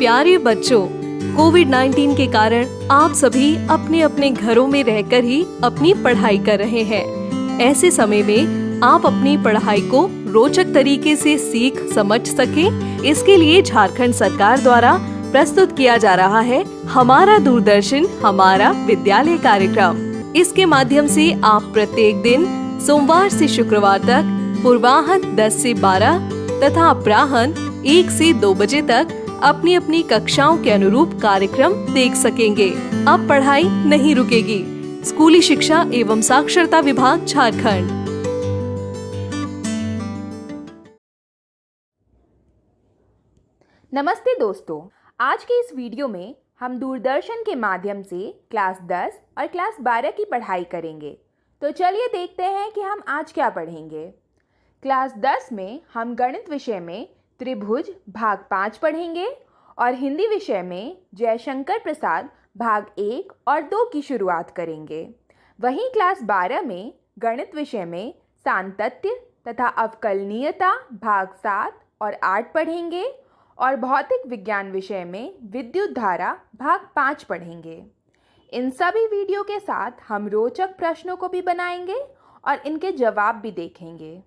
प्यारे बच्चों, कोविड-19 के कारण आप सभी अपने अपने घरों में रहकर ही अपनी पढ़ाई कर रहे हैं। ऐसे समय में आप अपनी पढ़ाई को रोचक तरीके से सीख समझ सकें, इसके लिए झारखंड सरकार द्वारा प्रस्तुत किया जा रहा है हमारा दूरदर्शन हमारा विद्यालय कार्यक्रम। इसके माध्यम से आप प्रत्येक दिन सोमवार से शुक्रवार तक पूर्वाह्न 10 से 12 तथा अपराह्न 1 से 2 बजे तक अपनी अपनी कक्षाओं के अनुरूप कार्यक्रम देख सकेंगे। अब पढ़ाई नहीं रुकेगी। स्कूली शिक्षा एवं साक्षरता विभाग झारखंड। नमस्ते दोस्तों, आज के इस वीडियो में हम दूरदर्शन के माध्यम से क्लास 10 और क्लास 12 की पढ़ाई करेंगे। तो चलिए देखते हैं कि हम आज क्या पढ़ेंगे। क्लास 10 में हम गणित विषय में त्रिभुज भाग 5 पढ़ेंगे और हिंदी विषय में जयशंकर प्रसाद भाग 1 और 2 की शुरुआत करेंगे। वहीं क्लास 12 में गणित विषय में सांतत्य तथा अवकलनीयता भाग 7 और 8 पढ़ेंगे और भौतिक विज्ञान विषय में विद्युत धारा भाग 5 पढ़ेंगे। इन सभी वीडियो के साथ हम रोचक प्रश्नों को भी बनाएंगे और इनके जवाब भी देखेंगे।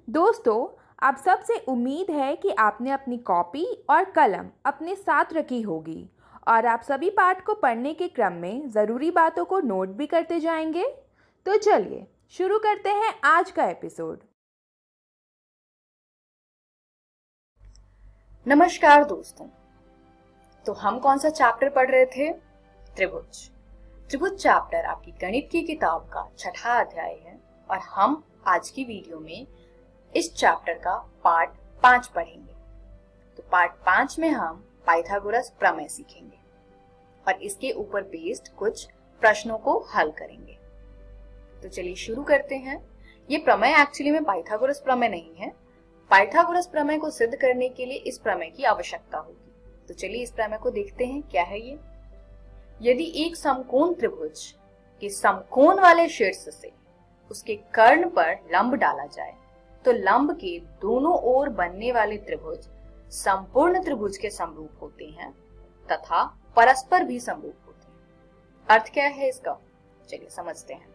दोस्तों, आप सबसे उम्मीद है कि आपने अपनी कॉपी और कलम अपने साथ रखी होगी और आप सभी पाठ को पढ़ने के क्रम में ज़रूरी बातों को नोट भी करते जाएंगे। तो चलिए शुरू करते हैं आज का एपिसोड। नमस्कार दोस्तों। तो हम कौन सा चैप्टर पढ़ रहे थे? त्रिभुज। त्रिभुज चैप्टर आपकी गणित की किताब का 6ठा अध्याय है और हम आज की वीडियो में इस चैप्टर का पार्ट 5 पढ़ेंगे। तो पार्ट 5 में हम पाइथागोरस प्रमेय सीखेंगे और इसके ऊपर बेस्ड कुछ प्रश्नों को हल करेंगे। तो चलिए शुरू करते हैं। ये प्रमेय एक्चुअली में पाइथागोरस प्रमेय नहीं है। पाइथागोरस प्रमेय को सिद्ध करने के लिए इस प्रमेय की आवश्यकता होगी। तो चलिए इस प्रमेय को देखते हैं, क्या है ये। यदि एक समकोण त्रिभुज के समकोण वाले शीर्ष से उसके कर्ण पर लंब डाला जाए तो लंब के दोनों ओर बनने वाले त्रिभुज संपूर्ण त्रिभुज के समरूप होते हैं तथा परस्पर भी समरूप होते हैं। अर्थ क्या है इसका, चलिए समझते हैं।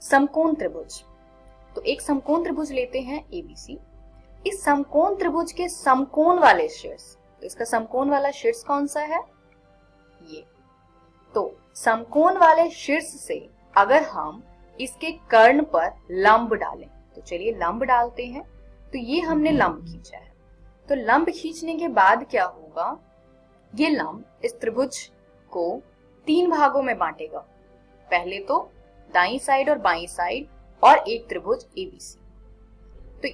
समकोण त्रिभुज, तो एक समकोण त्रिभुज लेते हैं ABC। इस समकोण त्रिभुज के समकोण वाले शीर्ष, तो इसका समकोण वाला शीर्ष कौन सा है? ये। तो समकोण वाले शीर्ष से अगर हम इसके कर्ण पर लंब डालें, तो चलिए लंब डालते हैं। तो ये हमने लंब खींचा है। तो लंब खींचने के बाद क्या होगा, ये लंब इस त्रिभुज को 3 भागों में बांटेगा। पहले तो दाईं साइड और बाईं साइड और एक त्रिभुज ABC। तो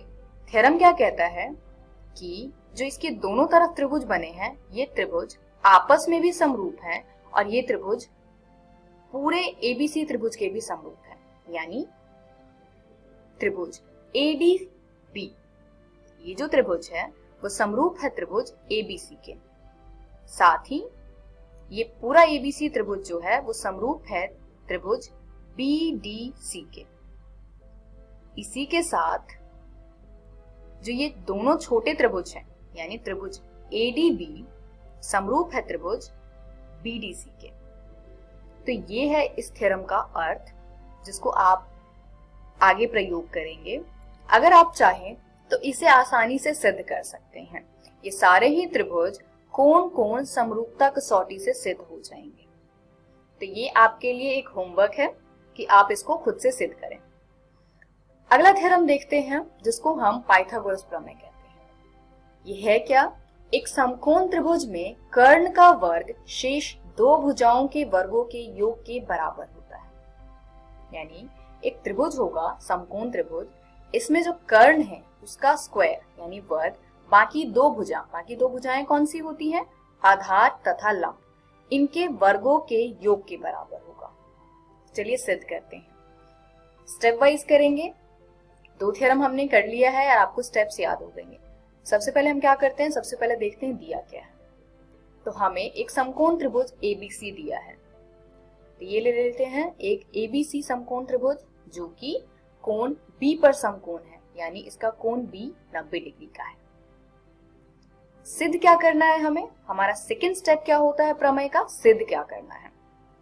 थ्योरम क्या कहता है कि जो इसके दोनों तरफ त्रिभुज बने हैं, ये त्रिभुज आपस में भी समरूप हैं और ये त्रिभुज पूरे ABC त्रिभुज के भी समरूप है। यानी त्रिभुज ADB, ये जो त्रिभुज है वो समरूप है त्रिभुज ABC के। साथ ही ये पूरा ABC त्रिभुज जो है वो समरूप है त्रिभुज BDC के। इसी के साथ जो ये दोनों छोटे त्रिभुज हैं, यानी त्रिभुज ADB समरूप है त्रिभुज BDC के। तो ये है इस थ्योरम का अर्थ, जिसको आप आगे प्रयोग करेंगे। अगर आप चाहें तो इसे आसानी से सिद्ध कर सकते हैं। ये सारे ही त्रिभुज कोण कोण समरूपता कसौटी से सिद्ध हो जाएंगे। तो ये आपके लिए एक होमवर्क है कि आप इसको खुद से सिद्ध करें। अगला थ्योरम देखते हैं, जिसको हम पाइथागोरस प्रमेय कहते हैं। ये है क्या, एक समकोण त्रिभुज में कर्ण का वर्ग शेष 2 भुजाओं के वर्गों के योग के बराबर होता है। यानी एक त्रिभुज होगा समकोण त्रिभुज, इसमें जो कर्ण है उसका स्क्वायर यानी वर्ग बाकी 2 भुजाएं कौन सी होती हैं? आधार तथा लंब, इनके वर्गों के योग के बराबर होगा। चलिए सिद्ध करते हैं। स्टेप वाइज करेंगे। 2 थ्योरम हमने कर लिया है और आपको स्टेप्स याद हो गएंगे। सबसे पहले हम क्या करते हैं, सबसे पहले देखते हैं दिया क्या है। तो हमें एक समकोण त्रिभुज ABC दिया है। तो ये ले लेते हैं एक ABC समकोण त्रिभुज जो कि कोण B पर समकोण है, यानी इसका कोण B 90 डिग्री का है। सिद्ध क्या करना है हमें, हमारा सेकंड स्टेप क्या होता है प्रमेय का, सिद्ध क्या करना है।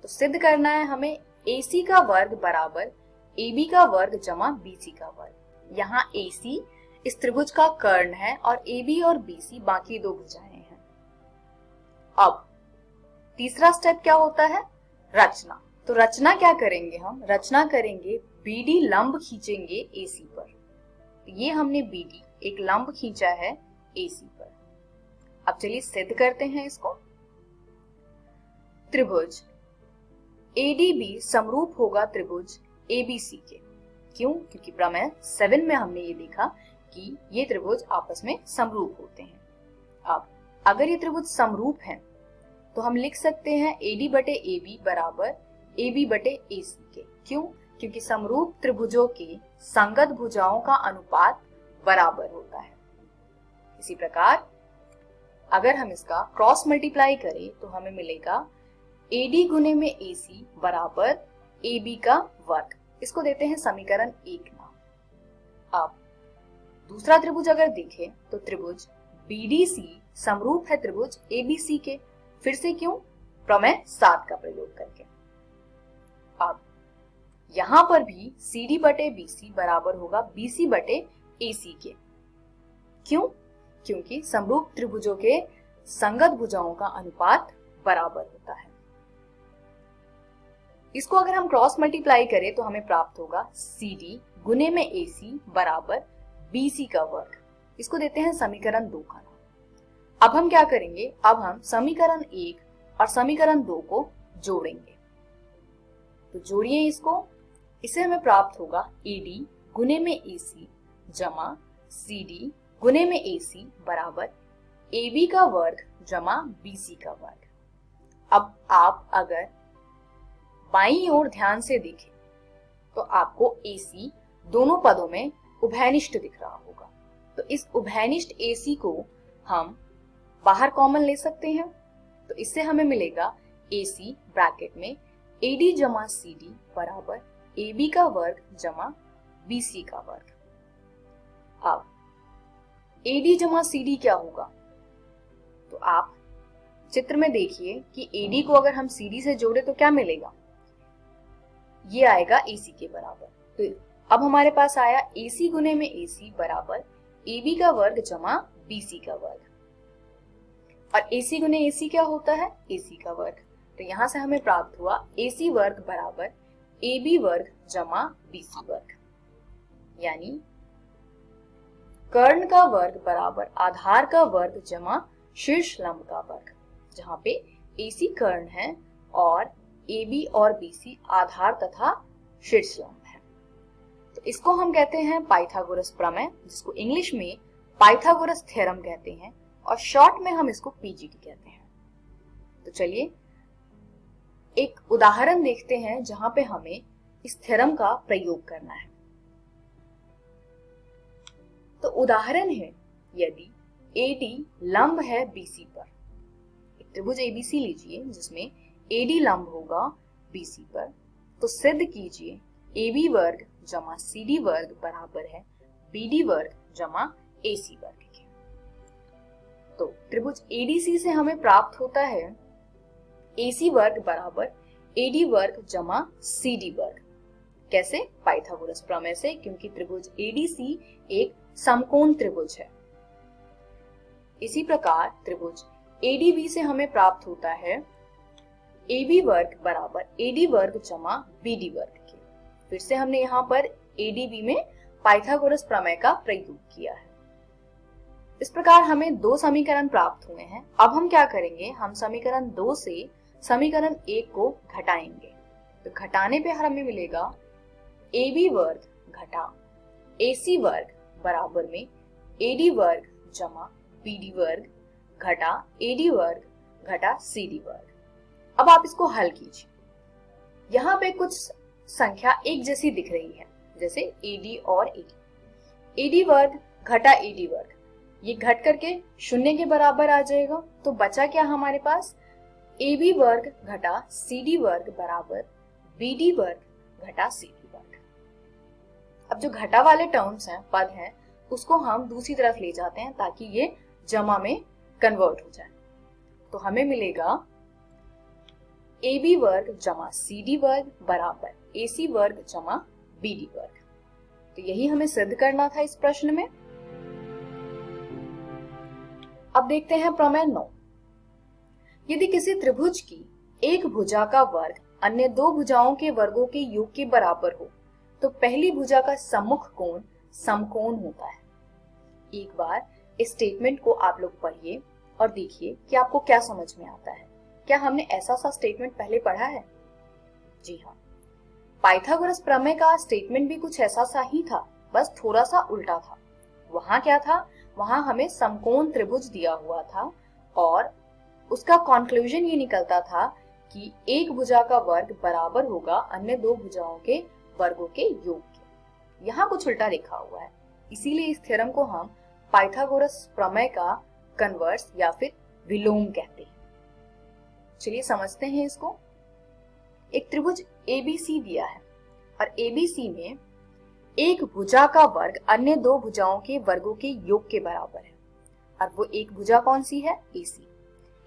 तो सिद्ध करना है हमें AC का वर्ग बराबर AB का वर्ग जमा BC का वर्ग। यहाँ AC इस त्रिभुज का कर्ण है और AB और BC बाकी दो भुजाएं हैं। अब तीसरा स्टेप क्या होता है, रचना। तो रचना क्या करेंगे हम, रचना करेंगे BD लंब खींचेंगे AC पर। तो ये हमने BD एक लंब खींचा है AC पर। अब चलिए सिद्ध करते हैं इसको। त्रिभुज ADB समरूप होगा त्रिभुज ABC के। क्यों, क्योंकि प्रमेय 7 में हमने ये देखा कि ये त्रिभुज आपस में समरूप होते हैं। अब अगर ये त्रिभुज समरूप हैं तो हम लिख सकते हैं AD बटे AB बराबर AB बटे AC के। क्यों, क्योंकि समरूप त्रिभुजों के संगत भुजाओं का अनुपात बराबर होता है। इसी प्रकार अगर हम इसका क्रॉस मल्टीप्लाई करें तो हमें मिलेगा AD गुने में AC बराबर AB का वर्ग। इसको देते हैं समीकरण 1 नाम। अब दूसरा त्रिभुज अगर देखें तो त्रिभुज BDC समरूप है त्रिभुज ABC के। फिर से क्यों, प्रमेय 7 का प्रयोग करके। अब यहां पर भी CD बटे BC बराबर होगा BC बटे AC के। क्यों, क्योंकि समरूप त्रिभुजों के संगत भुजाओं का अनुपात बराबर होता है। इसको अगर हम क्रॉस मल्टीप्लाई करें तो हमें प्राप्त होगा CD गुने में AC बराबर BC का वर्ग। इसको देते हैं समीकरण 2 का नाम। अब हम क्या करेंगे, अब हम समीकरण 1 और समीकरण 2 को जोड़ेंगे। तो जोड़िए इसको, इससे हमें प्राप्त होगा AD गुने में AC जमा CD गुने में AC बराबर AB का वर्ग जमा BC का वर्ग। अब आप अगर बाईं ओर ध्यान से देखें तो आपको AC दोनों पदों में उभयनिष्ठ दिख रहा होगा। तो इस उभयनिष्ठ AC को हम बाहर कॉमन ले सकते हैं। तो इससे हमें मिलेगा AC ब्रैकेट में AD जमा CD बराबर AB का वर्ग जमा BC का वर्ग। अब AD जमा CD क्या होगा, तो आप चित्र में देखिए कि AD को अगर हम CD से जोड़े तो क्या मिलेगा, ये आएगा AC के बराबर। तो अब हमारे पास आया AC गुने में AC बराबर AB का वर्ग जमा BC का वर्ग। और AC गुने AC क्या होता है, AC का वर्ग। तो यहां से हमें प्राप्त हुआ AC वर्ग बराबर AB वर्ग जमा BC वर्ग। यानी कर्ण का वर्ग बराबर आधार का वर्ग जमा शीर्ष लंब का वर्ग, जहां पे AC कर्ण है और AB और BC आधार तथा शीर्ष लंब है। तो इसको हम कहते हैं पाइथागोरस प्रमेय, जिसको इंग्लिश में पाइथागोरस थ्योरम कहते हैं और शॉर्ट में हम इसको PGT कहते हैं। तो चलिए एक उदाहरण देखते हैं जहां पे हमें इस थ्योरम का प्रयोग करना है। तो उदाहरण है, यदि AD लंब है BC पर, एक त्रिभुज ABC लीजिए जिसमें AD लंब होगा BC पर, तो सिद्ध कीजिए AB वर्ग जमा CD वर्ग बराबर है BD वर्ग जमा AC वर्ग के। तो त्रिभुज ADC से हमें प्राप्त होता है AC वर्ग बराबर AD वर्ग जमा CD वर्ग। कैसे, पाइथागोरस प्रमेय से, क्योंकि त्रिभुज ADC एक समकोण त्रिभुज है। इसी प्रकार त्रिभुज ADB से हमें प्राप्त होता है AB वर्ग बराबर AD वर्ग जमा BD वर्ग के। फिर से हमने यहाँ पर ADB में पाइथागोरस प्रमेय का प्रयोग किया है। इस प्रकार हमें दो समीकरण प्राप्त हुए हैं। अब हम क्या करेंगे, हम समीकरण 2 से समीकरण 1 को घटाएंगे। तो घटाने पे हमें मिलेगा AB वर्ग घटा AC वर्ग बराबर में AD वर्ग जमा BD वर्ग घटा AD वर्ग घटा CD वर्ग। अब आप इसको हल कीजिए। यहाँ पे कुछ संख्या एक जैसी दिख रही है, जैसे AD और AD। AD वर्ग घटा AD वर्ग, ये घट करके 0 के बराबर आ जाएगा। तो बचा क्या हमारे पास, AB वर्ग घटा CD वर्ग बराबर BD वर्ग घटा CD वर्ग। अब जो घटा वाले टर्म्स हैं, पद हैं, उसको हम दूसरी तरफ ले जाते हैं ताकि ये जमा में कन्वर्ट हो जाए। तो हमें मिलेगा AB वर्ग जमा CD वर्ग बराबर AC वर्ग जमा BD वर्ग। तो यही हमें सिद्ध करना था इस प्रश्न में। अब देखते हैं प्रमेय 9। यदि किसी त्रिभुज की एक भुजा का वर्ग अन्य दो भुजाओं के वर्गों के योग के बराबर हो तो पहली भुजा का सम्मुख कोण समकोण होता है। एक बार इस स्टेटमेंट को आप लोग पढ़िए और देखिए कि आपको क्या समझ में आता है। क्या हमने ऐसा सा स्टेटमेंट पहले पढ़ा है? जी हाँ, पाइथागोरस प्रमेय का स्टेटमेंट भी कुछ ऐसा सा ही था, बस थोड़ा सा उल्टा था। वहां क्या था? वहां हमें समकोण त्रिभुज दिया हुआ था और उसका कंक्लूजन ये निकलता था कि एक भुजा का वर्ग बराबर होगा अन्य दो भुजाओं के वर्गों के योग के। यहाँ कुछ उल्टा लिखा हुआ है, इसीलिए इस थ्योरम को हम पाइथागोरस प्रमेय का कन्वर्स या फिर विलोम कहते हैं। चलिए समझते हैं इसको। एक त्रिभुज ABC दिया है और ABC में एक भुजा का वर्ग अन्य दो भुजाओं के वर्गों के योग के बराबर है और वो एक भुजा कौन सी है?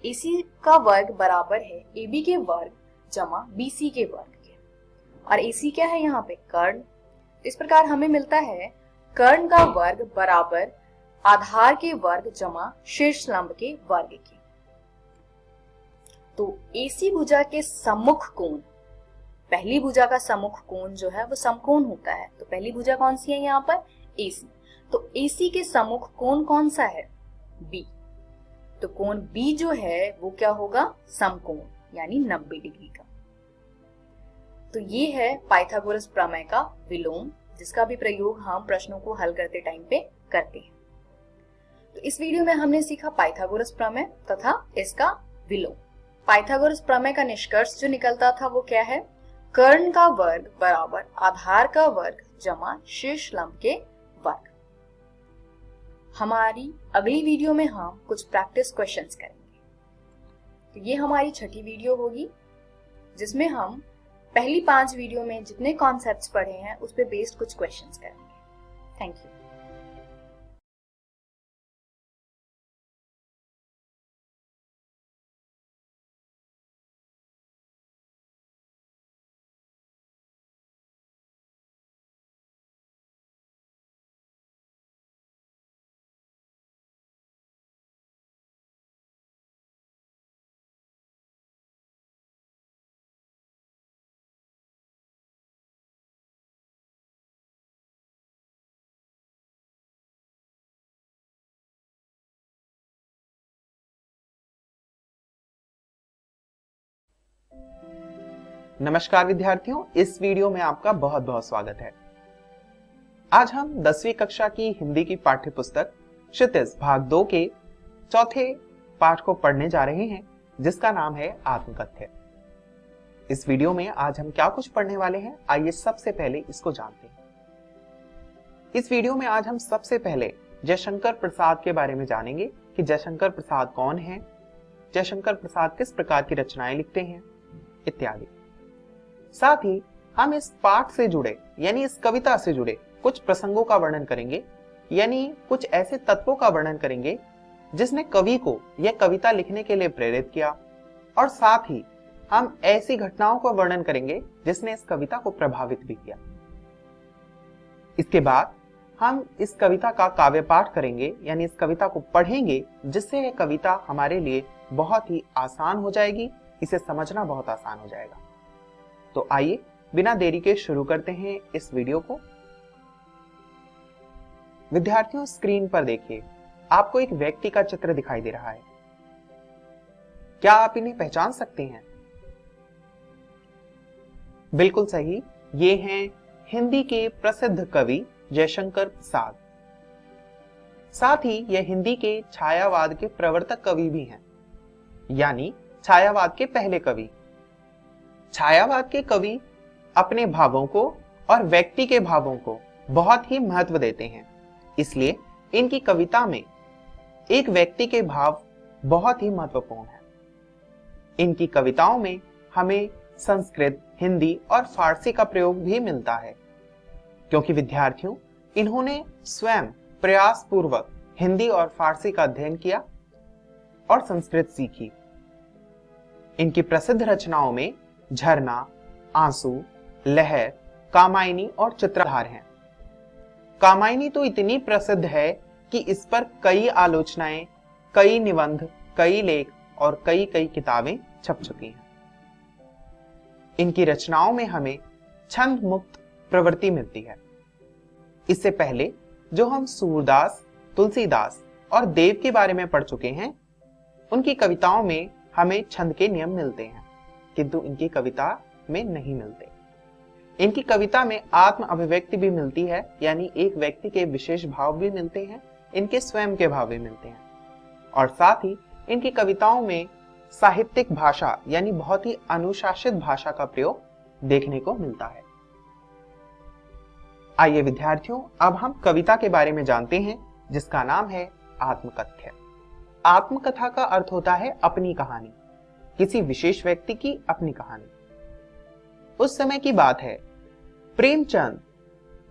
AC का वर्ग बराबर है AB के वर्ग जमा BC के वर्ग के। और AC क्या है यहाँ पे? कर्ण। इस प्रकार हमें मिलता है कर्ण का वर्ग बराबर आधार के वर्ग जमा शीर्ष लंब के वर्ग के। तो AC भुजा के सम्मुख कोण, पहली भुजा का सम्मुख कोण जो है वो समकोण होता है। तो पहली भुजा कौन सी है यहाँ पर? AC। तो AC के सम्मुख कोण कौन सा है? B। तो कोण B जो है वो क्या होगा? समकोण, यानी 90 डिग्री का। तो ये है पाइथागोरस प्रमेय का विलोम, जिसका भी प्रयोग हम प्रश्नों को हल करते टाइम पे करते हैं। तो इस वीडियो में हमने सीखा पाइथागोरस प्रमेय तथा इसका विलोम। पाइथागोरस प्रमेय का निष्कर्ष जो निकलता था वो क्या है? कर्ण का वर्ग बराबर आधार का वर्ग जमा शीर्ष लंब के वर्ग। हमारी अगली वीडियो में हम कुछ प्रैक्टिस क्वेश्चंस करेंगे। तो ये हमारी छठी वीडियो होगी, जिसमें हम पहली 5 वीडियो में जितने कॉन्सेप्ट्स पढ़े हैं उस पे बेस्ड कुछ क्वेश्चंस करेंगे। Thank you. नमस्कार विद्यार्थियों, इस वीडियो में आपका बहुत बहुत स्वागत है। आज हम 10वीं कक्षा की हिंदी की पाठ्य पुस्तक क्षितिज भाग 2 के चौथे पाठ को पढ़ने जा रहे हैं, जिसका नाम है आत्मकथ्य। इस वीडियो में आज हम क्या कुछ पढ़ने वाले हैं, आइए सबसे पहले इसको जानते हैं। इस वीडियो में आज हम सबसे पहले जयशंकर प्रसाद के बारे में जानेंगे कि जयशंकर प्रसाद कौन है, जयशंकर प्रसाद किस प्रकार की रचनाएं लिखते हैं इत्यादि। साथ ही हम इस पाठ से जुड़े यानी इस कविता से जुड़े कुछ प्रसंगों का वर्णन करेंगे, यानी कुछ ऐसे तत्वों का वर्णन करेंगे जिसने कवि को यह कविता लिखने के लिए प्रेरित किया, और साथ ही हम ऐसी घटनाओं का वर्णन करेंगे जिसने इस कविता को प्रभावित भी किया। इसके बाद हम इस कविता का काव्य पाठ करेंगे, यानी इस कविता को पढ़ेंगे, जिससे यह कविता हमारे लिए बहुत ही आसान हो जाएगी, इसे समझना बहुत आसान हो जाएगा। तो आइए बिना देरी के शुरू करते हैं इस वीडियो को। विद्यार्थियों, स्क्रीन पर देखिए, आपको एक व्यक्ति का चित्र दिखाई दे रहा है। क्या आप इन्हें पहचान सकते हैं? बिल्कुल सही, ये हैं हिंदी के प्रसिद्ध कवि जयशंकर प्रसाद। साथ ही यह हिंदी के छायावाद के प्रवर्तक कवि भी हैं, यानी छायावाद के पहले कवि। छायावाद के कवि अपने भावों को और व्यक्ति के भावों को बहुत ही महत्व देते हैं, इसलिए इनकी कविता में एक व्यक्ति के भाव बहुत ही महत्वपूर्ण है। इनकी कविताओं में हमें संस्कृत, हिंदी और फारसी का प्रयोग भी मिलता है, क्योंकि विद्यार्थियों इन्होंने स्वयं प्रयास पूर्वक हिंदी और फारसी का अध्ययन किया। और संस्कृत सीखी। इनकी प्रसिद्ध रचनाओं में झरना, आंसू, लहर, कामायनी और चित्रहार हैं। कामायनी तो इतनी प्रसिद्ध है कि इस पर कई आलोचनाएं, कई निबंध, कई लेख और कई किताबें छप चुकी हैं। इनकी रचनाओं में हमें छंद मुक्त प्रवृत्ति मिलती है। इससे पहले जो हम सूरदास, तुलसीदास और देव के बारे में पढ़ चुके हैं, उनकी कविताओं में हमें छंद के नियम मिलते हैं, किंतु इनकी कविता में नहीं मिलते। इनकी कविता में आत्म अभिव्यक्ति भी मिलती है, यानी एक व्यक्ति के विशेष भाव भी मिलते हैं, इनके स्वयं के भाव भी मिलते हैं, और साथ ही इनकी कविताओं में साहित्यिक भाषा यानी बहुत ही अनुशासित भाषा का प्रयोग देखने को मिलता है। आइए विद्यार्थियों, अब हम कविता के बारे में जानते हैं, जिसका नाम है आत्मकथ्य। आत्मकथा का अर्थ होता है अपनी कहानी, किसी विशेष व्यक्ति की अपनी कहानी। उस समय की बात है, प्रेमचंद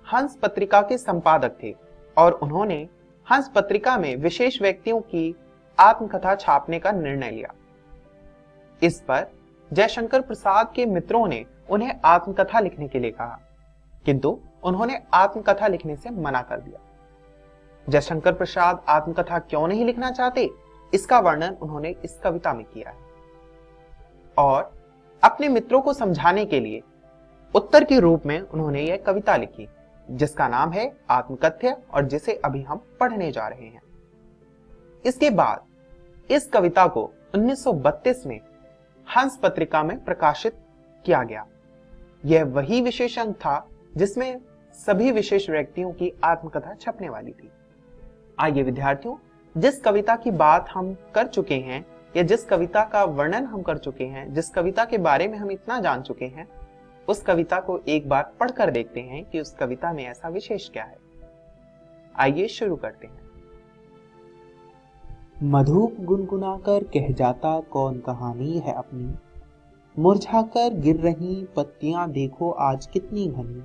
हंस पत्रिका के संपादक थे और उन्होंने हंस पत्रिका में विशेष व्यक्तियों की आत्मकथा छापने का निर्णय लिया। इस पर जयशंकर प्रसाद के मित्रों ने उन्हें आत्मकथा लिखने के लिए कहा, किंतु उन्होंने आत्मकथा लिखने से मना कर दिया। जयशंकर प्रसाद आत्मकथा क्यों नहीं लिखना चाहते, इसका वर्णन उन्होंने इस कविता में किया है। और अपने मित्रों को समझाने के लिए उत्तर के रूप में उन्होंने यह कविता लिखी, जिसका नाम है आत्मकथ्य और जिसे अभी हम पढ़ने जा रहे हैं। इसके बाद इस कविता को 1932 में हंस पत्रिका में प्रकाशित किया गया। यह वही विशेष अंक था जिसमें सभी विशेष व्यक्तियों की आत्मकथा छपने वाली थी। आइए विद्यार्थियों, जिस कविता की बात हम कर चुके हैं या जिस कविता का वर्णन हम कर चुके हैं, जिस कविता के बारे में हम इतना जान चुके हैं, उस कविता को एक बार पढ़कर देखते हैं कि उस कविता में ऐसा विशेष क्या है। आइए शुरू करते हैं। मधुप गुनगुनाकर कह जाता कौन कहानी है अपनी, मुरझाकर गिर रही पत्तियां देखो आज कितनी घनी।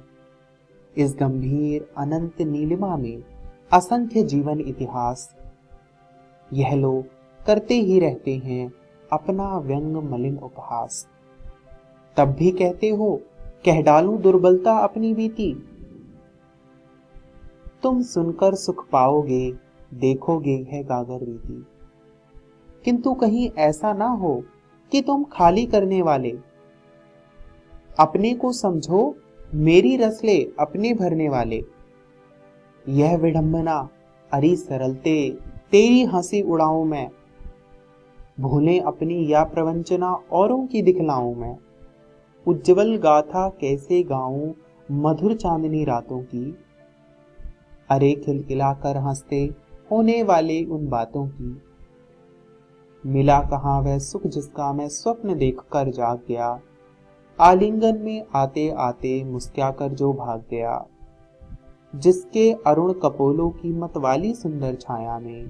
इस गंभीर अनंत नीलिमा में असंख्य जीवन इतिहास, यह लोग करते ही रहते हैं अपना व्यंग मलिन उपहास। तब भी कहते हो कह डालूं दुर्बलता अपनी बीती, तुम सुनकर सुख पाओगे देखोगे है गागर रीति। किंतु कहीं ऐसा ना हो कि तुम खाली करने वाले, अपने को समझो मेरी रसले अपने भरने वाले। यह विडंबना अरी सरलते तेरी हंसी उड़ाऊं मैं, भूले अपनी या प्रवंचना औरों की दिखलाऊं मैं। उज्जवल गाथा कैसे गाऊं मधुर चांदनी रातों की, अरे खिलखिलाकर हंसते होने वाले उन बातों की। मिला कहाँ वह सुख जिसका मैं स्वप्न देखकर जाग गया, आलिंगन में आते आते मुस्कुराकर जो भाग गया। जिसके अरुण कपोलों की मतवाली सुंदर छाया में,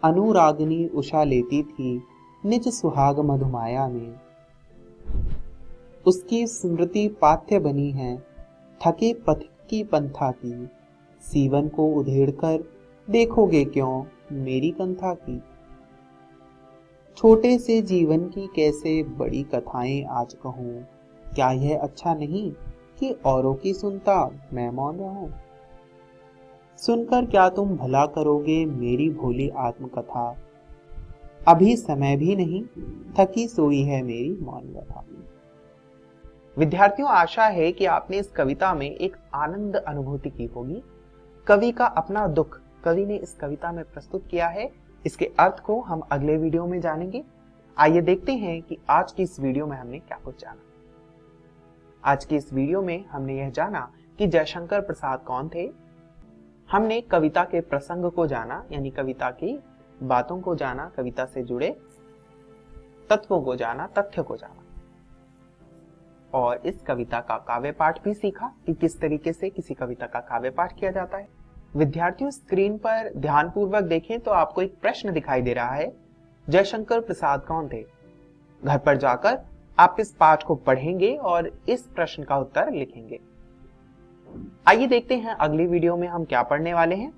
अनुरागनी उषा लेती थी निज सुहाग मधुमाया में। उसकी स्मृति पाथ्य बनी है थके पथ की पंथा की, सीवन को उधेड़कर देखोगे क्यों मेरी कंथा की। छोटे से जीवन की कैसे बड़ी कथाएं आज कहूं, क्या यह अच्छा नहीं कि औरों की सुनता मैं मौन रहूं। सुनकर क्या तुम भला करोगे मेरी भोली आत्मकथा, अभी समय भी नहीं थकी सोई है मेरी मौन व्यथा। विद्यार्थियों, आशा है कि आपने इस कविता में एक आनंद अनुभूति की होगी। कवि का अपना दुख कवि ने इस कविता में प्रस्तुत किया है। इसके अर्थ को हम अगले वीडियो में जानेंगे। आइए देखते हैं कि आज की इस वीडियो में हमने क्या कुछ जाना। आज की इस वीडियो में हमने यह जाना कि जयशंकर प्रसाद कौन थे। हमने कविता के प्रसंग को जाना, यानी कविता की बातों को जाना, कविता से जुड़े तत्वों को जाना, तथ्य को जाना, और इस कविता का काव्य पाठ भी सीखा कि किस तरीके से किसी कविता का काव्य पाठ किया जाता है। विद्यार्थियों, स्क्रीन पर ध्यानपूर्वक देखें तो आपको एक प्रश्न दिखाई दे रहा है, जयशंकर प्रसाद कौन थे। घर पर जाकर आप इस पाठ को पढ़ेंगे और इस प्रश्न का उत्तर लिखेंगे। आइए देखते हैं अगली वीडियो में हम क्या पढ़ने वाले हैं।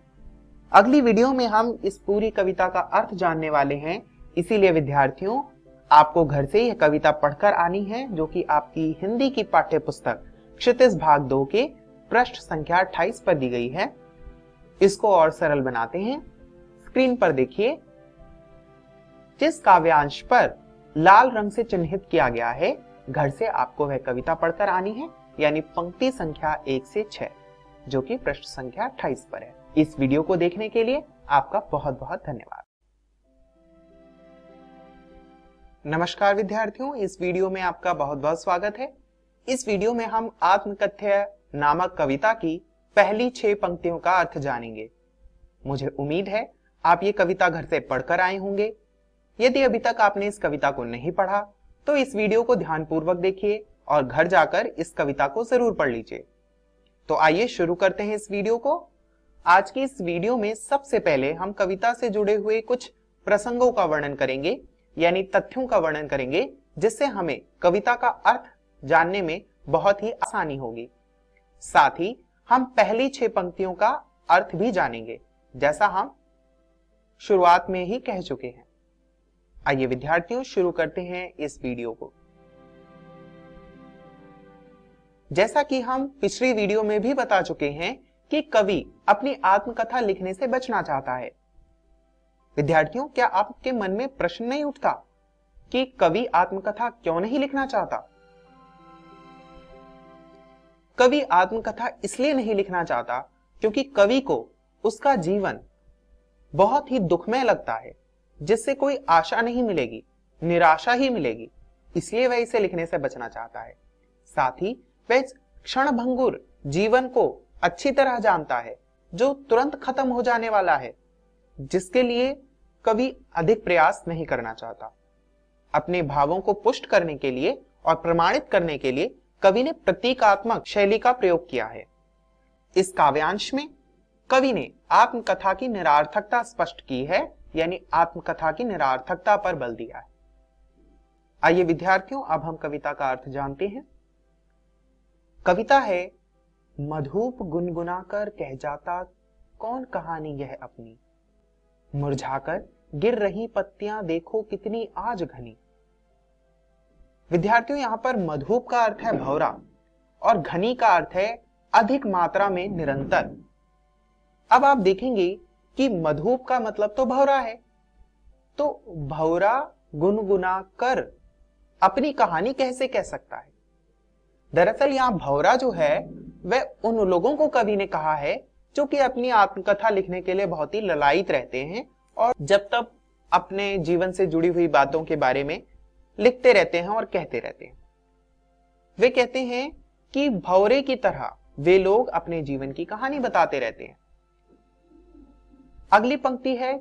अगली वीडियो में हम इस पूरी कविता का अर्थ जानने वाले हैं इसीलिए विद्यार्थियों, आपको घर से यह कविता पढ़कर आनी है, जो कि आपकी हिंदी की पाठ्य पुस्तक क्षितिज भाग 2 के पृष्ठ संख्या 28 पर दी गई है। इसको और सरल बनाते हैं। स्क्रीन पर देखिए, जिस काव्यांश पर लाल रंग से चिन्हित किया गया है, घर से आपको वह कविता पढ़कर आनी है, यानी पंक्ति संख्या 1 से 6, जो कि पृष्ठ संख्या 28 पर है। इस वीडियो को देखने के लिए आपका बहुत बहुत धन्यवाद। नमस्कार विद्यार्थियों, इस वीडियो में आपका बहुत बहुत स्वागत है। इस वीडियो में हम आत्मकथ्य नामक कविता की पहली 6 पंक्तियों का अर्थ जानेंगे। मुझे उम्मीद है आप ये कविता घर से पढ़कर आए होंगे। यदि अभी तक आपने इस कविता को नहीं पढ़ा तो इस वीडियो को ध्यानपूर्वक देखिए और घर जाकर इस कविता को जरूर पढ़ लीजिए। तो आइए शुरू करते हैं इस वीडियो को। आज की इस वीडियो में सबसे पहले हम कविता से जुड़े हुए कुछ प्रसंगों का वर्णन करेंगे, यानी तथ्यों का वर्णन करेंगे, जिससे हमें कविता का अर्थ जानने में बहुत ही आसानी होगी। साथ ही हम पहली 6 पंक्तियों का अर्थ भी जानेंगे, जैसा हम शुरुआत में ही कह चुके हैं। आइए विद्यार्थियों, शुरू करते हैं इस वीडियो को। जैसा कि हम पिछली वीडियो में भी बता चुके हैं कि कवि अपनी आत्मकथा लिखने से बचना चाहता है। विद्यार्थियों, क्या आपके मन में प्रश्न नहीं उठता कि कवि आत्मकथा क्यों नहीं लिखना चाहता? कवि आत्मकथा इसलिए नहीं लिखना चाहता क्योंकि कवि को उसका जीवन बहुत ही दुखमय लगता है, जिससे कोई आशा नहीं मिलेगी, निराशा ही मिलेगी। इसलिए वह इसे लिखने से बचना चाहता है। साथ ही वह क्षणभंगुर जीवन को अच्छी तरह जानता है, जो तुरंत खत्म हो जाने वाला है, जिसके लिए कवि अधिक प्रयास नहीं करना चाहता। अपने भावों को पुष्ट करने के लिए और प्रमाणित करने के लिए कवि ने प्रतीकात्मक शैली का प्रयोग किया है। इस काव्यांश में कवि ने आत्मकथा की निरार्थकता स्पष्ट की है, यानी आत्मकथा की निरार्थकता पर बल दिया है। आइए विद्यार्थियों, अब हम कविता का अर्थ जानते हैं। कविता है, मधुप गुनगुनाकर कह जाता कौन कहानी यह अपनी, मुरझाकर गिर रही पत्तियां देखो कितनी आज घनी। विद्यार्थियों, यहां पर मधुप का अर्थ है भौरा और घनी का अर्थ है अधिक मात्रा में, निरंतर। अब आप देखेंगे कि मधुप का मतलब तो भौरा है, तो भौरा गुनगुना कर अपनी कहानी कैसे कह सकता है? दरअसल यहां भौरा जो है वह उन लोगों को कवि ने कहा है जो कि अपनी आत्मकथा लिखने के लिए बहुत ही ललायित रहते हैं और जब तक अपने जीवन से जुड़ी हुई बातों के बारे में लिखते रहते हैं और कहते रहते हैं। वे कहते हैं कि भौरे की तरह वे लोग अपने जीवन की कहानी बताते रहते हैं। अगली पंक्ति है,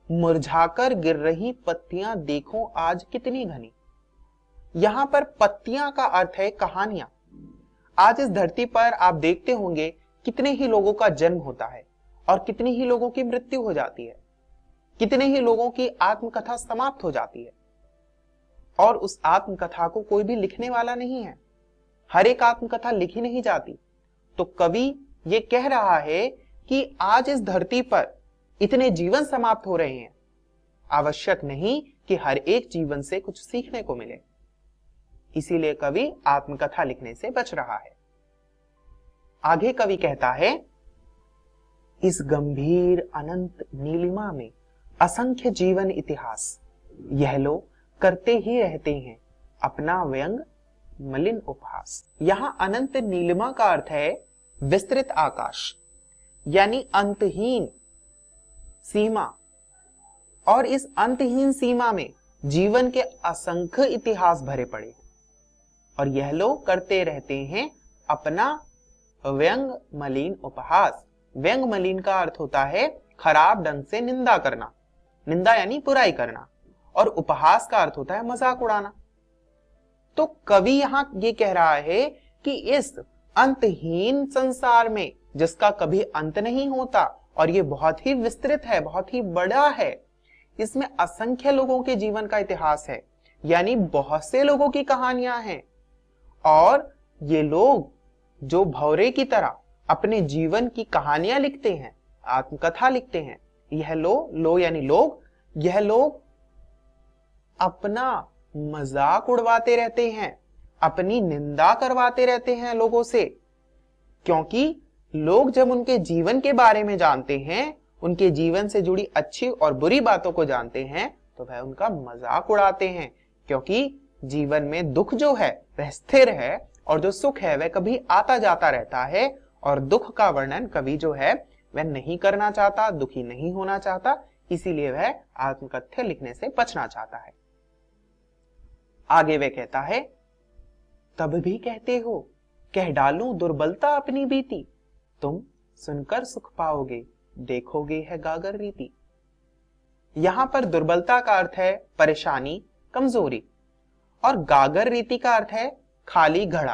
मुरझाकर गिर रही पत्तियां देखो आज कितनी घनी। यहां पर पत्तियां का अर्थ है कहानियां। आज इस धरती पर आप देखते होंगे कितने ही लोगों का जन्म होता है और कितनी ही लोगों की मृत्यु हो जाती है, कितने ही लोगों की आत्मकथा समाप्त हो जाती है, और उस आत्मकथा को कोई भी लिखने वाला नहीं है। हर एक आत्मकथा लिखी नहीं जाती। तो कवि ये कह रहा है कि आज इस धरती पर इतने जीवन समाप्त हो रहे हैं, आवश्यक नहीं कि हर एक जीवन से कुछ सीखने को मिले। इसीलिए कवि आत्मकथा लिखने से बच रहा है। आगे कवि कहता है, इस गंभीर अनंत नीलिमा में असंख्य जीवन इतिहास, यह लोग करते ही रहते हैं अपना व्यंग मलिन उपहास। यहां अनंत नीलिमा का अर्थ है विस्तृत आकाश, यानी अंतहीन सीमा, और इस अंतहीन सीमा में जीवन के असंख्य इतिहास भरे पड़े हैं और यह लोग करते रहते हैं अपना व्यंग मलिन उपहास। व्यंग मलिन का अर्थ होता है खराब ढंग से निंदा करना, निंदा यानी बुराई करना, और उपहास का अर्थ होता है मजाक उड़ाना। तो कवि यहां ये कह रहा है कि इस अंतहीन संसार में, जिसका कभी अंत नहीं होता और ये बहुत ही विस्तृत है, बहुत ही बड़ा है, इसमें असंख्य लोगों के जीवन का इतिहास है, यानी बहुत से लोगों की कहानियां हैं, और ये लोग जो भौरे की तरह अपने जीवन की कहानियां लिखते हैं, आत्मकथा लिखते हैं, यह लो यानी लोग, यह लोग अपना मजाक उड़वाते रहते हैं, अपनी निंदा करवाते रहते हैं लोगों से, क्योंकि लोग जब उनके जीवन के बारे में जानते हैं, उनके जीवन से जुड़ी अच्छी और बुरी बातों को जानते हैं, तो वह उनका मजाक उड़ाते हैं, क्योंकि जीवन में दुख जो है वह स्थिर है और जो सुख है वह कभी आता जाता रहता है, और दुख का वर्णन कवि जो है वह नहीं करना चाहता, दुखी नहीं होना चाहता, इसीलिए वह आत्मकथ्य लिखने से बचना चाहता है। आगे वह कहता है, तब भी कहते हो कह डालूं दुर्बलता अपनी बीती, तुम सुनकर सुख पाओगे देखोगे है गागर रीति। यहां पर दुर्बलता का अर्थ है परेशानी, कमजोरी, और गागर रीति का अर्थ है खाली घड़ा।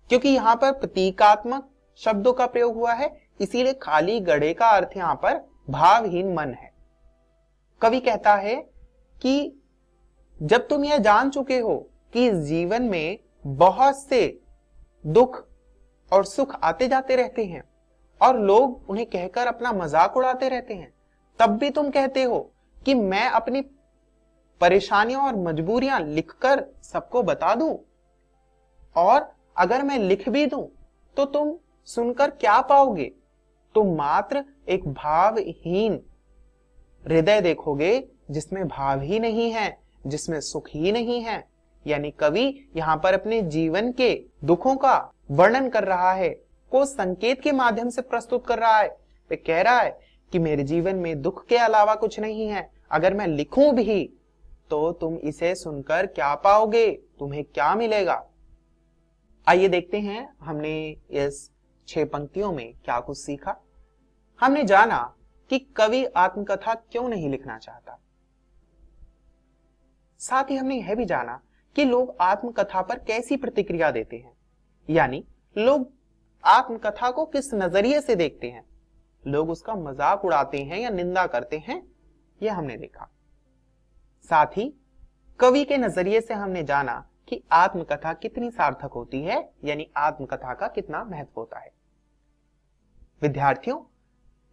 क्योंकि यहां पर प्रतीकात्मक शब्दों का प्रयोग हुआ है, इसीलिए खाली घड़े का अर्थ यहां पर भावहीन मन है। कवि कहता है कि जब तुम यह जान चुके हो कि इस जीवन में बहुत से दुख और सुख आते जाते रहते हैं और लोग उन्हें कहकर अपना मजाक उड़ाते रहते हैं, तब भी तुम कहते हो कि मैं अपनी परेशानियां और मजबूरियां लिखकर सबको बता दूं, और अगर मैं लिख भी दूं तो तुम सुनकर क्या पाओगे? तुम मात्र एक भावहीन हृदय देखोगे जिसमें भाव ही नहीं है, जिसमें सुख ही नहीं है। यानी कवि यहां पर अपने जीवन के दुखों का वर्णन कर रहा है, को संकेत के माध्यम से प्रस्तुत कर रहा है। वह कह रहा है कि मेरे जीवन में दुख के अलावा कुछ नहीं है, अगर मैं लिखूं भी तो तुम इसे सुनकर क्या पाओगे, तुम्हें क्या मिलेगा। आइए देखते हैं हमने इस 6 पंक्तियों में क्या कुछ सीखा। हमने जाना कि कवि आत्मकथा क्यों नहीं लिखना चाहता। साथ ही हमने यह भी जाना कि लोग आत्मकथा पर कैसी प्रतिक्रिया देते हैं, यानी लोग आत्मकथा को किस नजरिए से देखते हैं, लोग उसका मजाक उड़ाते हैं या निंदा करते हैं, यह हमने देखा। साथ ही कवि के नजरिए से हमने जाना कि आत्मकथा कितनी सार्थक होती है, यानी आत्मकथा का कितना महत्व होता है। विद्यार्थियों,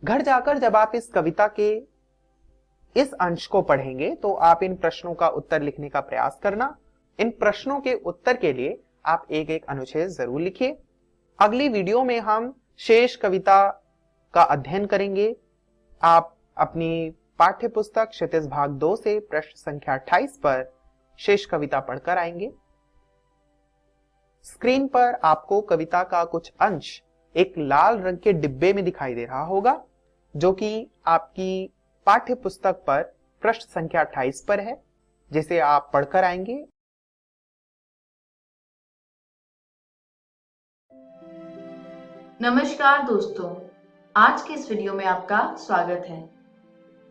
घर जाकर जब आप इस कविता के इस अंश को पढ़ेंगे तो आप इन प्रश्नों का उत्तर लिखने का प्रयास करना। इन प्रश्नों के उत्तर के लिए आप एक एक अनुच्छेद जरूर लिखिए। अगली वीडियो में हम शेष कविता का अध्ययन करेंगे। आप अपनी पाठ्य पुस्तक क्षितिज भाग 2 से प्रश्न संख्या 28 पर शेष कविता पढ़कर आएंगे। स्क्रीन पर आपको कविता का कुछ अंश एक लाल रंग के डिब्बे में दिखाई दे रहा होगा, जो कि आपकी पाठ्य पुस्तक पर प्रश्न संख्या 28 पर है, जिसे आप पढ़कर आएंगे। नमस्कार दोस्तों, आज के इस वीडियो में आपका स्वागत है।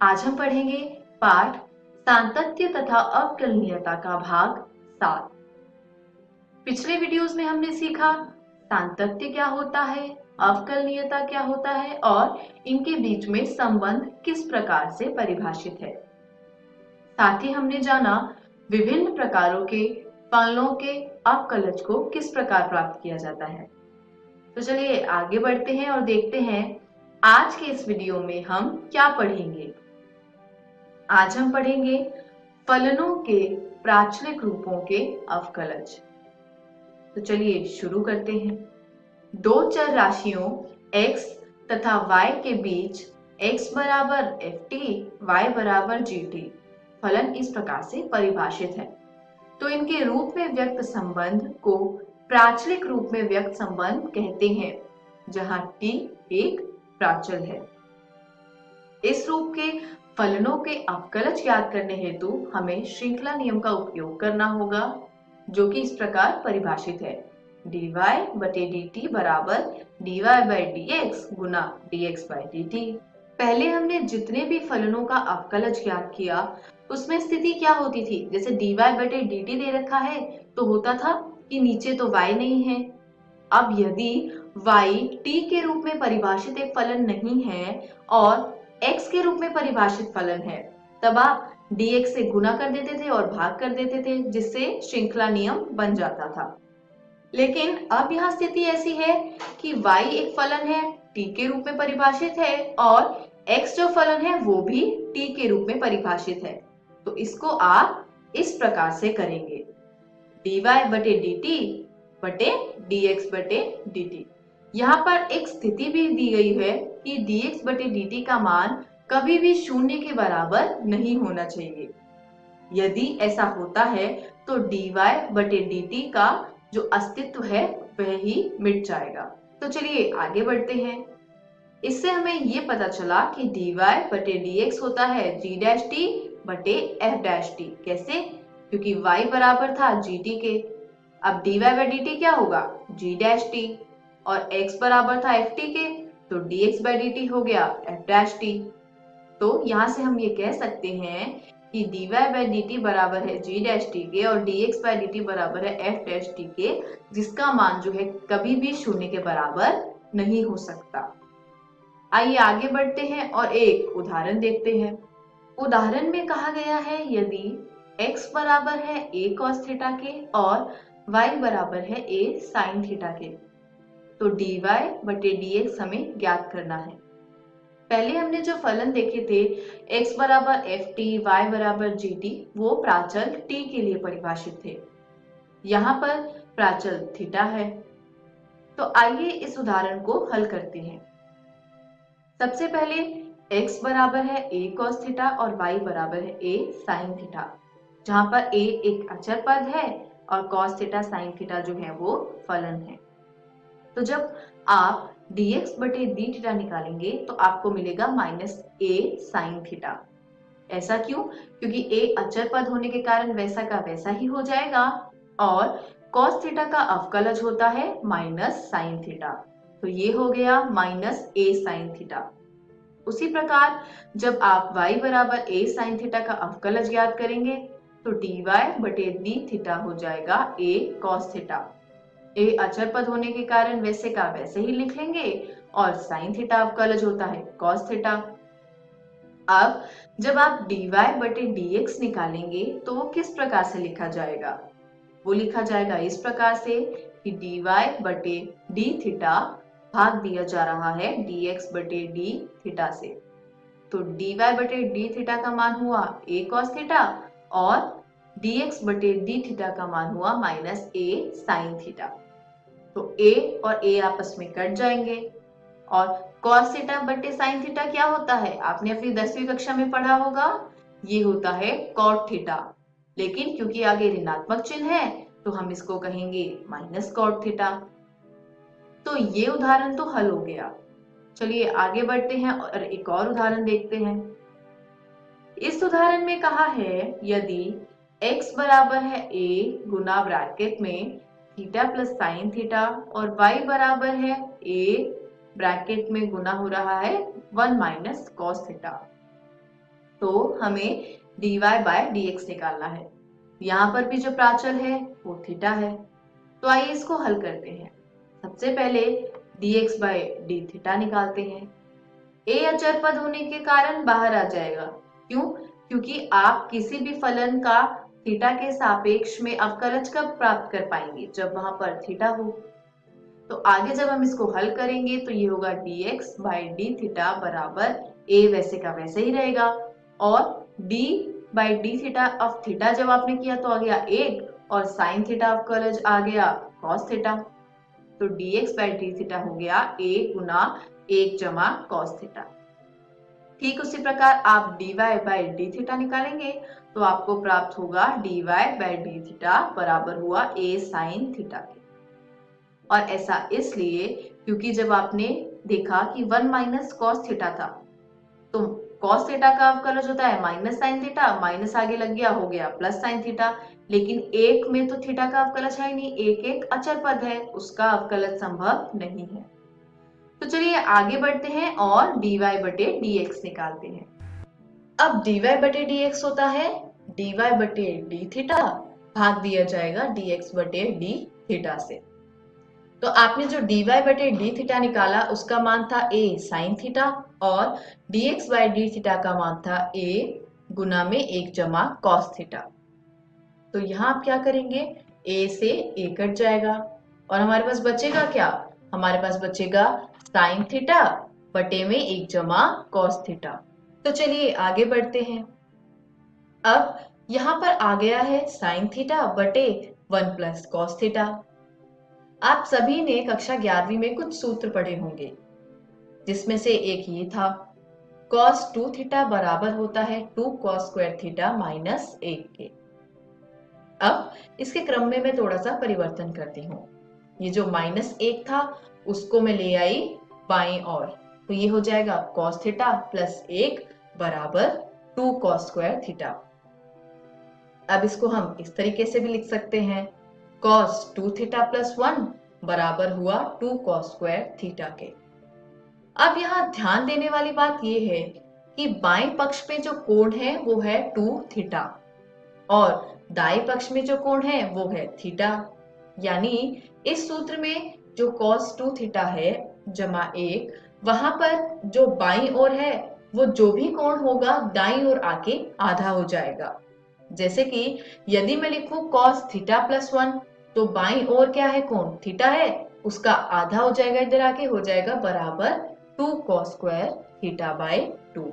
आज हम पढ़ेंगे पाठ सांतत्य तथा अवकलनीयता का भाग 7। पिछले वीडियोस में हमने सीखा सांतत्य क्या होता है, अवकलनीयता क्या होता है और इनके बीच में संबंध किस प्रकार से परिभाषित है। साथ ही हमने जाना विभिन्न प्रकारों के फलनों के अवकलज को किस प्रकार प्राप्त किया जाता है। तो चलिए आगे बढ़ते हैं और देखते हैं आज के इस वीडियो में हम क्या पढ़ेंगे। आज हम पढ़ेंगे फलनों के प्राचलिक रूपों के अवकलज। तो चलिए शुरू करते हैं। दो चर राशियों x तथा y के बीच x बराबर ft, y बराबर gt फलन इस प्रकार से परिभाषित है। तो इनके रूप में व्यक्त संबंध को प्राचलिक रूप में व्यक्त संबंध कहते हैं, जहां t एक प्राचल है। इस रूप के फलनों के अवकलज ज्ञात करने हेतु हमें श्रृंखला नियम का उपयोग करना होगा, जो कि इस प्रकार परिभाषित है। dy बटे dt बराबर dy by dx Guna dx by dt। पहले हमने जितने भी फलनों का अवकलज ज्ञात किया उसमें स्थिति क्या होती थी, जैसे dy बटे dt दे रखा है तो होता था कि नीचे तो y नहीं है। अब यदि y t के रूप में परिभाषित एक फलन नहीं है और x के रूप में परिभाषित फलन है, तब आप dx से गुना कर देते थे और भाग कर देते थे, जिससे श्रृंखला नियम बन जाता था। लेकिन अब यहाँ स्थिति ऐसी है कि y एक फलन है, t के रूप में परिभाषित है और x जो फलन है वो भी t के रूप में परिभाषित है। तो इसको आप इस प्रकार से करेंगे, dy बटे dt बटे dx बटे dt। यहाँ पर एक स्थिति भी दी गई है कि dx बटे dt का मान कभी भी शून्य के बराबर नहीं होना चाहिए। यदि ऐसा होता है तो dy बटे dt का जो अस्तित्व है वह ही मिट जाएगा। तो चलिए आगे बढ़ते हैं। इससे हमें ये पता चला कि dy बटे dx होता है g डैश t बटे f डैश t। कैसे? क्योंकि y बराबर था gt के। अब dy बाय dt क्या होगा? g डैश t, और x बराबर था ft के, तो dx बाय dt हो गया f डैश t। तो यहाँ से हम ये कह सकते हैं कि dy बाय dt बराबर है g डैश t के और dx बाय dt बराबर है f डैश t के, जिसका मान जो है कभी भी शून्य के बराबर नहीं हो सकता। आइए आगे बढ़ते हैं और एक उदाहरण देखते हैं। उदाहरण में कहा गया है यदि x बराबर है a cos थीटा के और y बराबर है a sin थीटा के, तो dy बटे dx हमें ज्ञात करना है। पहले हमने जो फलन देखे थे x बराबर ft, y बराबर gt, वो प्राचल t के लिए परिभाषित थे। यहाँ पर प्राचल थीटा है। तो आइए इस उदाहरण को हल करते हैं। सबसे पहले x बराबर है a cos थीटा और y बराबर है a sin थीटा, जहां पर a एक अचर पद है और cos थीटा sin थीटा जो है वो फलन है। तो जब आप dx बटे d थीटा निकालेंगे तो आपको मिलेगा माइनस a sin थीटा। ऐसा क्यों? क्योंकि a अचर पद होने के कारण वैसा का वैसा ही हो जाएगा और cos थीटा का अवकलज होता है माइनस sin थीटा, तो ये हो गया माइनस a sin थीटा। उसी प्रकार जब आप y बराबर a sin थीटा का अवकलज ज्ञात करेंगे तो dy बटे d थीटा हो जाएगा a cos थीटा। a अचर पद होने के कारण वैसे का वैसे ही लिख लेंगे और sin थीटा अवकलज होता है cos थीटा। अब जब आप dy बटे dx निकालेंगे तो वो किस प्रकार से लिखा जाएगा? वो लिखा जाएगा इस प्रकार से कि dy बटे d थीटा भाग दिया जा रहा है dx बटे d थीटा से। तो dy बटे d थीटा का मान हुआ a cos थीटा और dx बटे d थीटा का मान हुआ माइनस a sin थीटा। तो a और a आपस में कट जाएंगे और cos थीटा बटे sin थीटा क्या होता है? आपने अपनी 10वीं कक्षा में पढ़ा होगा, ये होता है cot थीटा। लेकिन क्योंकि आगे ऋणात्मक चिन्ह है तो हम इसको कहेंगे माइनस cot थीटा। तो ये उदाहरण तो हल हो गया। चलिए आगे बढ़ते हैं और एक और उदाहरण देखते हैं। इस उदाहरण में कहा है यदि x बराबर है a गुना ब्रैकेट में थीटा प्लस साइन थीटा और y बराबर है a ब्रैकेट में गुना हो रहा है 1 माइनस कॉस थीटा, तो हमें dy बाय dx निकालना है। यहाँ पर भी जो प्राचल है वो थीटा है। तो आइए इसको हल करते हैं। सबसे पहले dx बाय d थीटा निकालते हैं। a अचर पद होने के कारण बाहर आ जाएगा। क्यों? क्योंकि आप किसी भी फलन का थीटा के सापेक्ष में अवकलज कब प्राप्त कर पाएंगे? जब वहां पर थीटा हो। तो आगे जब हम इसको हल करेंगे तो ये होगा dx बाय d थीटा बराबर a वैसे का वैसे ही रहेगा और d by d theta of theta जब आपने किया तो आ गया 1 और साइन थीटा अवकलज आ गया cos थीटा। तो dx बाय d थीटा हो गया a गुना 1 जमा cos थीटा। ठीक उसी प्रकार आप dy बाय d थीटा निकालेंगे तो आपको प्राप्त होगा dy बाय d थीटा बराबर हुआ a sin थीटा के। और ऐसा इसलिए क्योंकि जब आपने देखा कि 1 माइनस कॉस थीटा था तो कॉस थीटा का अवकलज होता है माइनस साइन थीटा, माइनस आगे लग गया हो गया प्लस साइन थीटा। लेकिन एक में तो थीटा का अवकलज है ही नहीं, एक अचर पद है, उसका अवकलज संभव नहीं है। तो चलिए आगे बढ़ते हैं और dy बटे dx निकालते हैं। अब dy बटे dx होता है dy बटे d थीटा भाग दिया जाएगा dx बटे d थीटा से। तो आपने जो dy बटे d थीटा निकाला उसका मान था a sin थीटा और dx बाय d थीटा का मान था a गुना में 1 जमा cos थीटा। तो यहाँ आप क्या करेंगे? a से a कट जाएगा और हमारे पास बचेगा क्या? हमारे पास बचेगा sin थीटा बटे में 1 जमा cos थीटा। तो चलिए आगे बढ़ते हैं। अब यहाँ पर आ गया है साइन थीटा बटे 1 प्लस कॉस थीटा। आप सभी ने कक्षा 11वीं में कुछ सूत्र पढ़े होंगे, जिसमें से एक ये था, cos 2 थीटा बराबर होता है 2 cos स्क्वायर थीटा माइनस 1 के। अब इसके क्रम में मैं थोड़ा सा परिवर्तन करती हूँ। ये जो -1 था उसको मैं ले आई बाईं ओर, तो ये हो जाएगा cos थीटा प्लस 1 बराबर 2 cos स्क्वायर थीटा। अब इसको हम इस तरीके से भी लिख सकते हैं, cos 2 थीटा प्लस 1 बराबर हुआ 2 cos स्क्वायर थीटा के। अब यहाँ ध्यान देने वाली बात यह है कि बाएं पक्ष में जो कोण है वो है 2 थीटा और दाएं पक्ष में जो कोण है वो है थीटा। यानी इस सूत्र में जो cos 2 थीटा है जमा 1, वहां पर जो बाईं ओर है वो जो भी कोण होगा दाईं ओर आके आधा हो जाएगा। जैसे कि यदि मैं लिखूं cos थीटा प्लस 1, तो बाईं ओर क्या है, कोण थीटा है, उसका आधा हो जाएगा, इधर आके हो जाएगा बराबर 2 cos स्क्वायर थीटा बाय 2।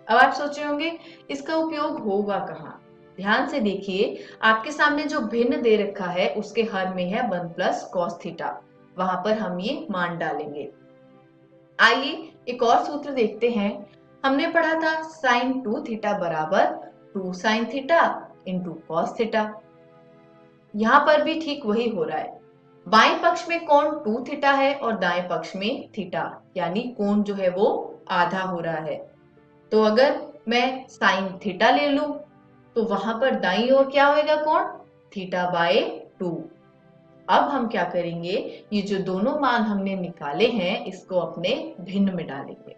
अब आप सोच रहे होंगे इसका उपयोग होगा कहाँ। ध्यान से देखिए, आपके सामने जो भिन्न दे रखा है उसके हर में है 1 प्लस कॉस थीटा, वहां पर हम ये मान डालेंगे। आइए एक और सूत्र देखते हैं। हमने पढ़ा था साइन 2 थीटा बराबर 2 sine theta into cos theta. यहां पर भी ठीक वही हो रहा है। बाएं पक्ष में कोण 2 थीटा है और दाएं पक्ष में थीटा, यानी कोण जो है वो आधा हो रहा है। तो अगर मैं साइन थीटा ले लूं तो वहां पर दाईं ओर क्या होएगा, कोण थीटा बाय 2। अब हम क्या करेंगे, ये जो दोनों मान हमने निकाले हैं इसको अपने भिन्न में डालेंगे।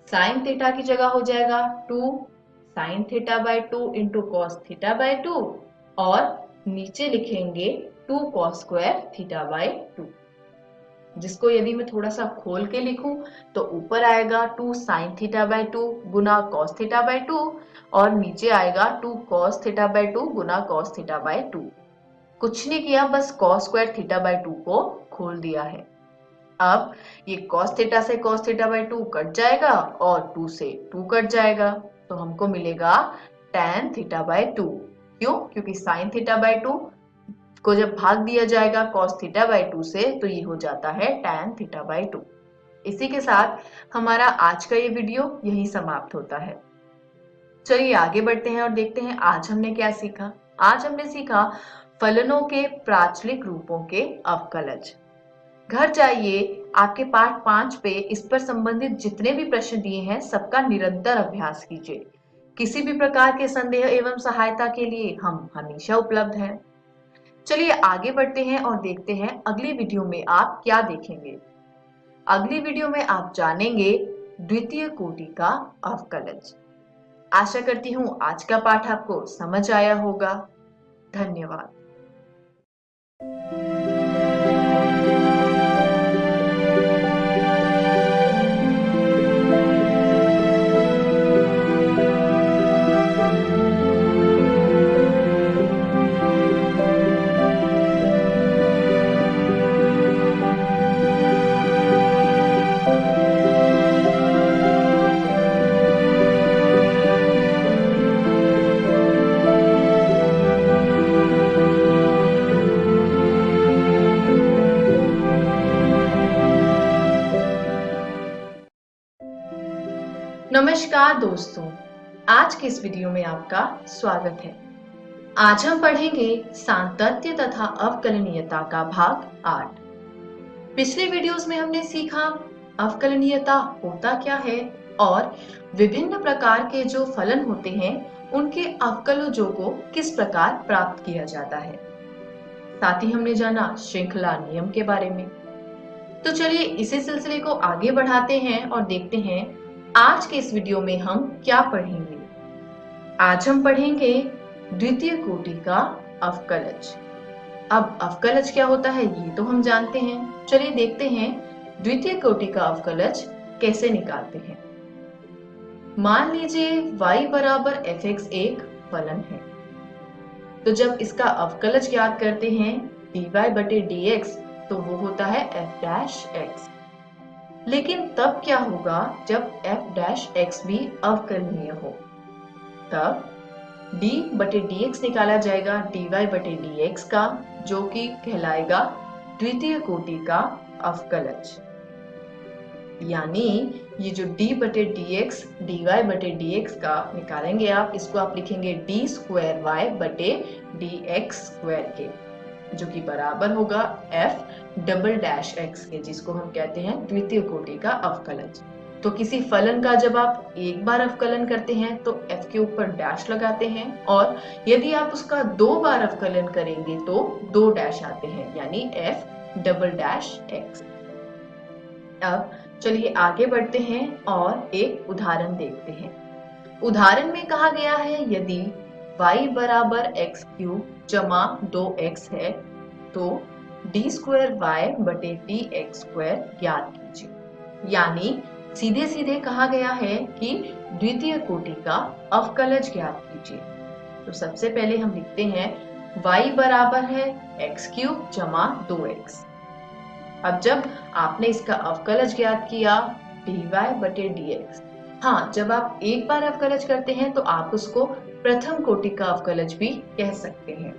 साइन थीटा की जगह हो जाएगा 2 sine theta by 2 into cos theta by 2 और नीचे लिखेंगे 2 कॉस स्क्वायर थीटा बाय 2, जिसको यदि मैं थोड़ा सा खोल के लिखूं तो ऊपर आएगा 2 sine theta by 2 Guna cos theta by 2 और नीचे आएगा 2 cos theta by 2 Guna cos theta by 2। कुछ नहीं किया, बस कॉस स्क्वायर थीटा बाय 2 को खोल दिया है। अब ये cos थीटा से cos थीटा बाय 2 कट जाएगा और 2 से 2 कट जाएगा, तो हमको मिलेगा tan थीटा बाय 2। क्यों? क्योंकि sin थीटा बाय 2 को जब भाग दिया जाएगा cos थीटा बाय 2 से तो ये हो जाता है tan थीटा बाय 2। इसी के साथ हमारा आज का ये वीडियो यही समाप्त होता है। चलिए आगे बढ़ते हैं और देखते हैं आज हमने क्या सीखा। आज हमने सीखा फलनों के प्राचलिक रूपों के अवकलज। घर जाइए, आपके पाठ 5 पे इस पर संबंधित जितने भी प्रश्न दिए हैं सबका निरंतर अभ्यास कीजिए। किसी भी प्रकार के संदेह एवं सहायता के लिए हम हमेशा उपलब्ध हैं। चलिए आगे बढ़ते हैं और देखते हैं अगली वीडियो में आप क्या देखेंगे। अगली वीडियो में आप जानेंगे द्वितीय कोटि का अवकलज। आशा करती हूँ आज का पाठ आपको समझ आया होगा। धन्यवाद। नमस्कार दोस्तों, आज के इस वीडियो में आपका स्वागत है। आज हम पढ़ेंगे सांतत्य तथा अवकलनीयता का भाग 8। पिछले वीडियोस में हमने सीखा अवकलनीयता होता क्या है और विभिन्न प्रकार के जो फलन होते हैं उनके अवकलजों को किस प्रकार प्राप्त किया जाता है। साथ ही हमने जाना श्रृंखला नियम के बारे में। तो चलिए इसी सिलसिले को आगे बढ़ाते हैं और देखते हैं आज के इस वीडियो में हम क्या पढ़ेंगे। आज हम पढ़ेंगे द्वितीय कोटि का अवकलज। अब अवकलज क्या होता है ये तो हम जानते हैं, चलिए देखते हैं द्वितीय कोटि का अवकलज कैसे निकालते हैं। मान लीजिए y बराबर fx एक फलन है, तो जब इसका अवकलज ज्ञात करते हैं dy बटे dx तो वो होता है f डैश x। लेकिन तब क्या होगा जब f डैश x भी अवकलनीय हो। तब d बटे dx निकाला जाएगा dy बटे dx का, जो कि कहलाएगा द्वितीय कोटि का अवकलज। यानी ये जो d बटे dx dy बटे dx का निकालेंगे आप, इसको आप लिखेंगे d स्क्वायर y बटे dx स्क्वायर के, जो कि बराबर होगा f डबल डैश x के, जिसको हम कहते हैं द्वितीय कोटि का अवकलज। तो किसी फलन का जब आप एक बार अवकलन करते हैं तो f के ऊपर डैश लगाते हैं, और यदि आप उसका 2 बार अवकलन करेंगे तो 2 डैश आते हैं, यानी f डबल डैश x। अब चलिए आगे बढ़ते हैं और एक उदाहरण देखते हैं। उदाहरण में कहा गया है यदि y बराबर x क्यूब जमा 2x है तो d स्क्वायर y बटे dx स्क्वायर ज्ञात कीजिए। यानी सीधे सीधे कहा गया है कि द्वितीय कोटि का अवकलज ज्ञात कीजिए। तो सबसे पहले हम लिखते हैं y बराबर है x क्यूब जमा 2x। अब जब आपने इसका अवकलज ज्ञात किया dy बटे dx, हाँ, जब आप एक बार अवकलज करते हैं तो आप उसको प्रथम कोटि का अवकलज भी कह सकते हैं।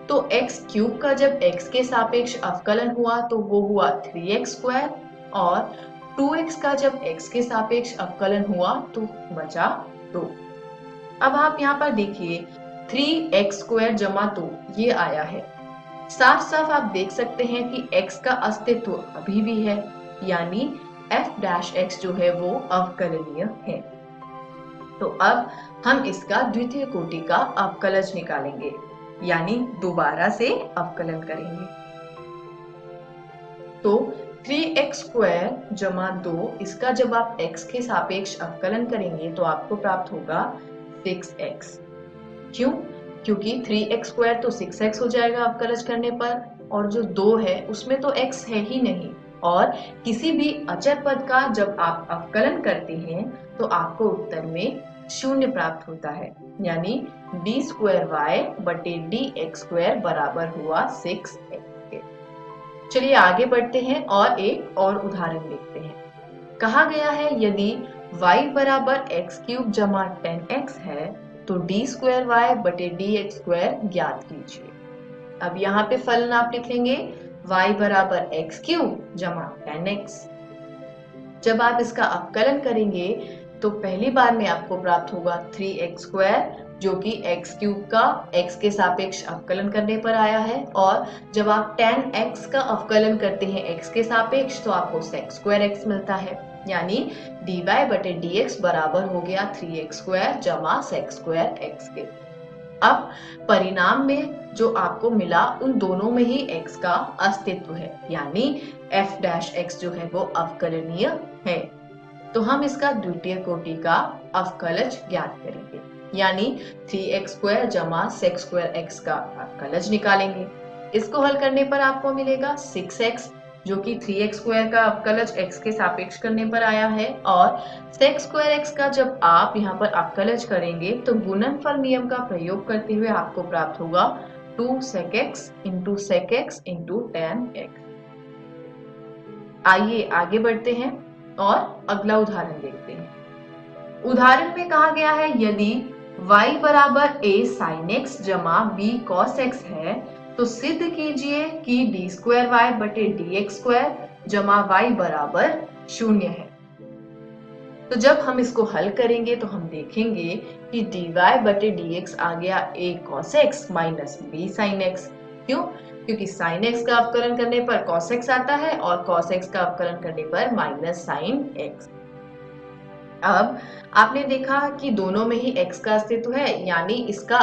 तो x क्यूब का जब x के सापेक्ष अवकलन हुआ तो वो हुआ 3x स्क्वायर, और 2x का जब x के सापेक्ष अवकलन हुआ तो बचा 2। अब आप यहाँ पर देखिए 3x स्क्वायर जमा 2 ये आया है। साफ साफ आप देख सकते हैं कि x का अस्तित्व अभी भी है, यानी f डैश x जो है वो अवकलनीय है। तो अब हम इसका द्वितीय कोटि का अवकलज निकालेंगे, यानी दोबारा से अवकलन करेंगे। तो 3x स्क्वायर जमा 2 इसका जब आप x के सापेक्ष अवकलन करेंगे तो आपको प्राप्त होगा 6x। क्यों? क्योंकि 3x स्क्वायर तो 6x हो जाएगा अवकलज करने पर, और जो 2 है उसमें तो x है ही नहीं, और किसी भी अचर पद का जब आप अवकलन करते हैं तो आपको उत्तर में 0 प्राप्त होता है, यानी d स्क्वायर y बटे dx स्क्वायर बराबर हुआ 6x के। चलिए आगे बढ़ते हैं और एक और उदाहरण देखते हैं। कहा गया है यदि y बराबर x क्यूब जमा 10x है तो d स्क्वायर y बटे dx स्क्वायर ज्ञात कीजिए। अब यहाँ पे फलन आप लिखेंगे y बराबर x क्यूब जमा 10x। जब आप इसका अवकलन करेंगे तो पहली बार में आपको प्राप्त होगा 3x स्क्वायर, जो कि x क्यूब का x के सापेक्ष अवकलन करने पर आया है, और जब आप 10x का अवकलन करते हैं x के सापेक्ष तो आपको sec स्क्वायर x मिलता है, यानी dy बटे dx बराबर हो गया 3x स्क्वायर जमा sec स्क्वायर x के। अब परिणाम में जो आपको मिला उन दोनों में ही x का अस्तित्व है, यानी f डैश x जो है वो अवकलनीय है। तो हम इसका द्वितीय कोटि का अवकलज ज्ञात करेंगे, यानी 3x स्क्वायर जमा sec स्क्वायर x का अवकलज निकालेंगे। इसको हल करने पर आपको मिलेगा 6x, जो कि 3x स्क्वायर का अवकलज x के सापेक्ष करने पर आया है, और sec स्क्वायर x का जब आप यहाँ पर अवकलज करेंगे तो गुणनफल नियम का प्रयोग करते हुए आपको प्राप्त होगा 2 sec x into sec x into tan x। आइए आगे बढ़ते हैं और अगला उदाहरण देखते हैं। उदाहरण में कहा गया है यदि y बराबर a sin x जमा b cos x है तो सिद्ध कीजिए कि d स्क्वायर y बटे dx स्क्वायर जमा y बराबर 0 है। तो जब हम इसको हल करेंगे तो हम देखेंगे कि dy बटे dx आ गया a cos x minus b sin x। क्यों? क्योंकि sin x का अवकलन करने पर cos x आता है और cos x का अवकलन करने पर माइनस sin x। अब आपने देखा कि दोनों में ही x का अस्तित्व है, यानी इसका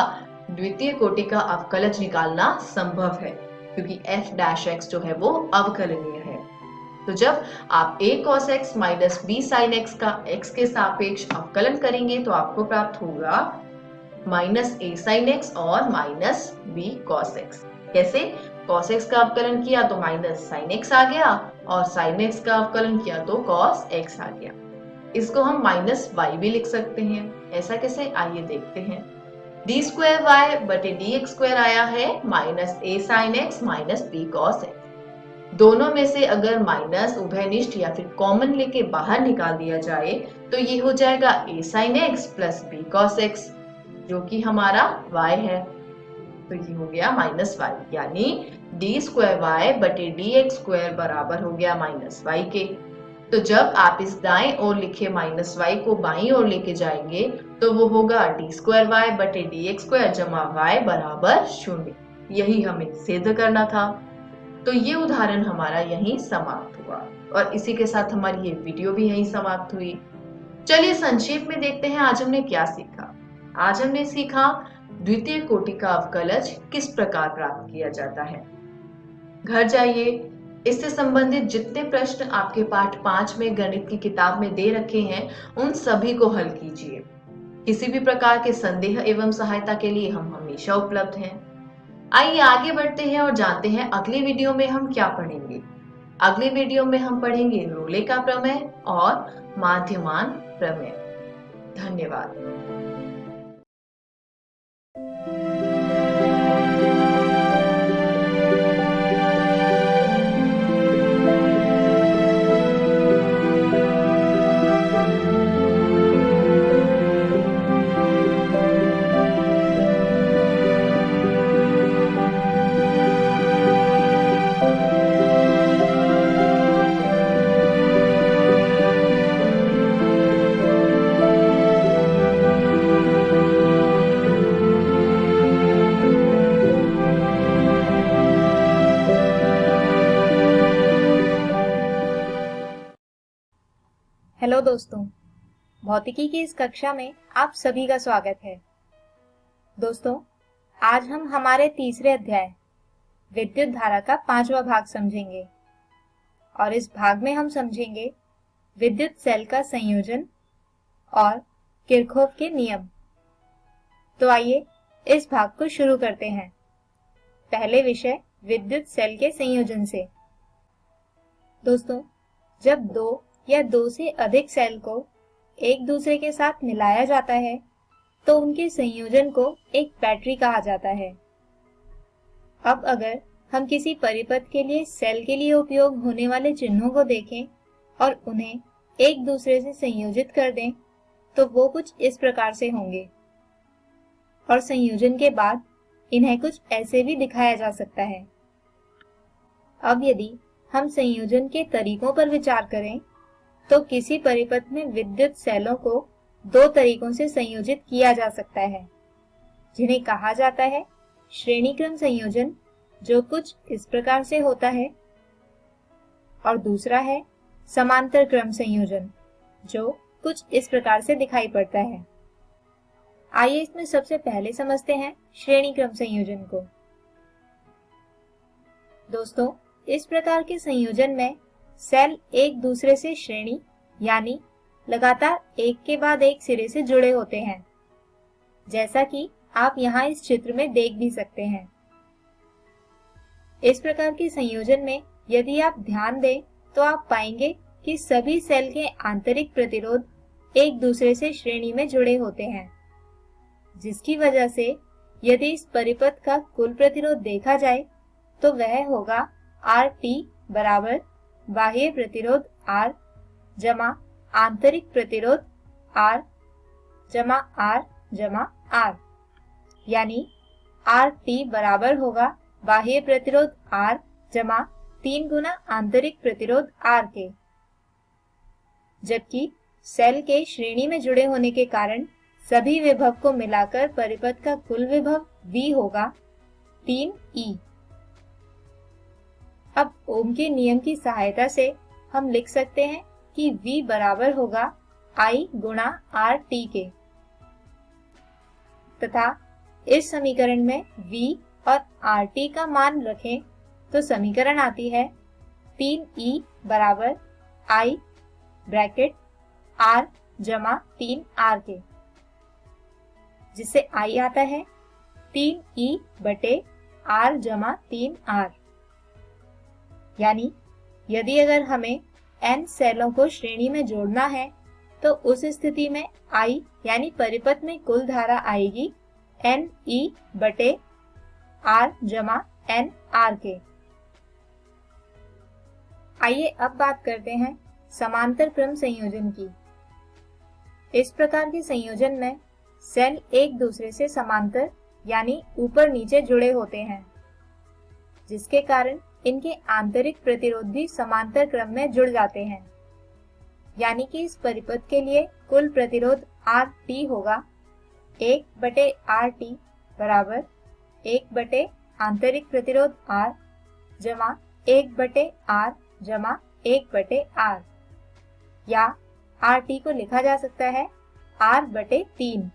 द्वितीय कोटि का अवकलज निकालना संभव है, क्योंकि f डैश x जो है वो अवकलनीय है। तो जब आप a cos x minus b sin x का x के सापेक्ष अवकलन करेंगे तो आपको प्राप्त होगा माइनस a sin x और माइनस b cos x। कैसे? cos x का अवकलन किया तो माइनस sin x आ गया, और sin x का अवकलन किया तो cos x आ गया। इसको हम माइनस y भी लिख सकते हैं। ऐसा कैसे? आइए देखते हैं। d स्क्वायर y बटे dx स्क्वायर आया है minus a sin x minus b cos x। दोनों में से अगर माइनस उभयनिष्ठ या फिर कॉमन लेके बाहर निकाल दिया जाए तो ये हो जाएगा a sin x plus b cos x, जो कि हमारा y है। तो ये हो गया -y, यानी d2y बटे dx² बराबर हो गया -y के। तो जब आप इस दाएं ओर लिखे -y को बाईं ओर लेके जाएंगे तो वो होगा d2y बटे dx² जमा y बराबर 0। यही हमें सिद्ध करना था। तो ये उदाहरण हमारा यहीं समाप्त हुआ और इसी के साथ हमारी ये वीडियो भी यहीं समाप्त हुई। चलिए संक्षेप में देखते हैं आज हमने क्या सीखा। आज हमने सीखा द्वितीय कोटि का अवकलज किस प्रकार प्राप्त किया जाता है। घर जाइए, इससे संबंधित जितने प्रश्न आपके पाठ 5 में गणित की किताब में दे रखे हैं उन सभी को हल कीजिए। किसी भी प्रकार के संदेह एवं सहायता के लिए हम हमेशा उपलब्ध हैं। आइए आगे बढ़ते हैं और जानते हैं अगली वीडियो में हम क्या पढ़ेंगे। अगली वीडियो में हम पढ़ेंगे रोले का प्रमेय और माध्यमान प्रमेय। धन्यवाद। हेलो दोस्तों, भौतिकी की इस कक्षा में आप सभी का स्वागत है। दोस्तों, आज हम हमारे तीसरे अध्याय विद्युत धारा का 5वां भाग समझेंगे और इस भाग में हम समझेंगे विद्युत सेल का संयोजन और किरचॉफ के नियम। तो आइए इस भाग को शुरू करते हैं। पहले विषय विद्युत सेल के संयोजन से। दोस्तों, जब दो या दो से अधिक सेल को एक दूसरे के साथ मिलाया जाता है तो उनके संयोजन को एक बैटरी कहा जाता है। अब अगर हम किसी परिपथ के लिए सेल के लिए उपयोग होने वाले चिन्हों को देखें और उन्हें एक दूसरे से संयोजित कर दें तो वो कुछ इस प्रकार से होंगे और संयोजन के बाद इन्हें कुछ ऐसे भी दिखाया जा सकता है। अब यदि हम संयोजन के तरीकों पर विचार करें तो किसी परिपथ में विद्युत सेलों को दो तरीकों से संयोजित किया जा सकता है, जिन्हें कहा जाता है श्रेणी क्रम संयोजन, जो कुछ इस प्रकार से होता है, और दूसरा है समांतर क्रम संयोजन, जो कुछ इस प्रकार से दिखाई पड़ता है। आइए इसमें सबसे पहले समझते हैं श्रेणी क्रम संयोजन को। दोस्तों, इस प्रकार के संयोजन में सेल एक दूसरे से श्रेणी यानी लगातार एक के बाद एक सिरे से जुड़े होते हैं, जैसा कि आप यहाँ इस चित्र में देख भी सकते हैं। इस प्रकार के संयोजन में यदि आप ध्यान दें तो आप पाएंगे कि सभी सेल के आंतरिक प्रतिरोध एक दूसरे से श्रेणी में जुड़े होते हैं, जिसकी वजह से यदि इस परिपथ का कुल प्रतिरोध देखा जाए तो वह होगा RT बराबर बाह्य प्रतिरोध R जमा आंतरिक प्रतिरोध R जमा R जमा R, यानी RT बराबर होगा बाह्य प्रतिरोध R जमा 3 गुना आंतरिक प्रतिरोध R के। जबकि सेल के श्रेणी में जुड़े होने के कारण सभी विभव को मिलाकर परिपथ का कुल विभव V होगा 3E। अब ओम के नियम की सहायता से हम लिख सकते हैं कि V बराबर होगा I गुणा RT के, तथा इस समीकरण में V और RT का मान रखें तो समीकरण आती है 3E बराबर I ब्रैकेट R जमा 3R के, जिससे I आता है 3E बटे R जमा 3R। यानी यदि अगर हमें n सेलों को श्रेणी में जोड़ना है तो उस स्थिति में I यानी परिपथ में कुल धारा आएगी NE बटे R जमा NR के। आइए अब बात करते हैं समांतर क्रम संयोजन की। इस प्रकार के संयोजन में सेल एक दूसरे से समांतर यानी ऊपर नीचे जुड़े होते हैं, जिसके कारण इनके आंतरिक प्रतिरोध भी समांतर क्रम में जुड़ जाते हैं। यानी कि इस परिपथ के लिए कुल प्रतिरोध RT होगा 1/RT बराबर 1/ आंतरिक प्रतिरोध R जमा 1/R जमा 1/R, या RT को लिखा जा सकता है R/3।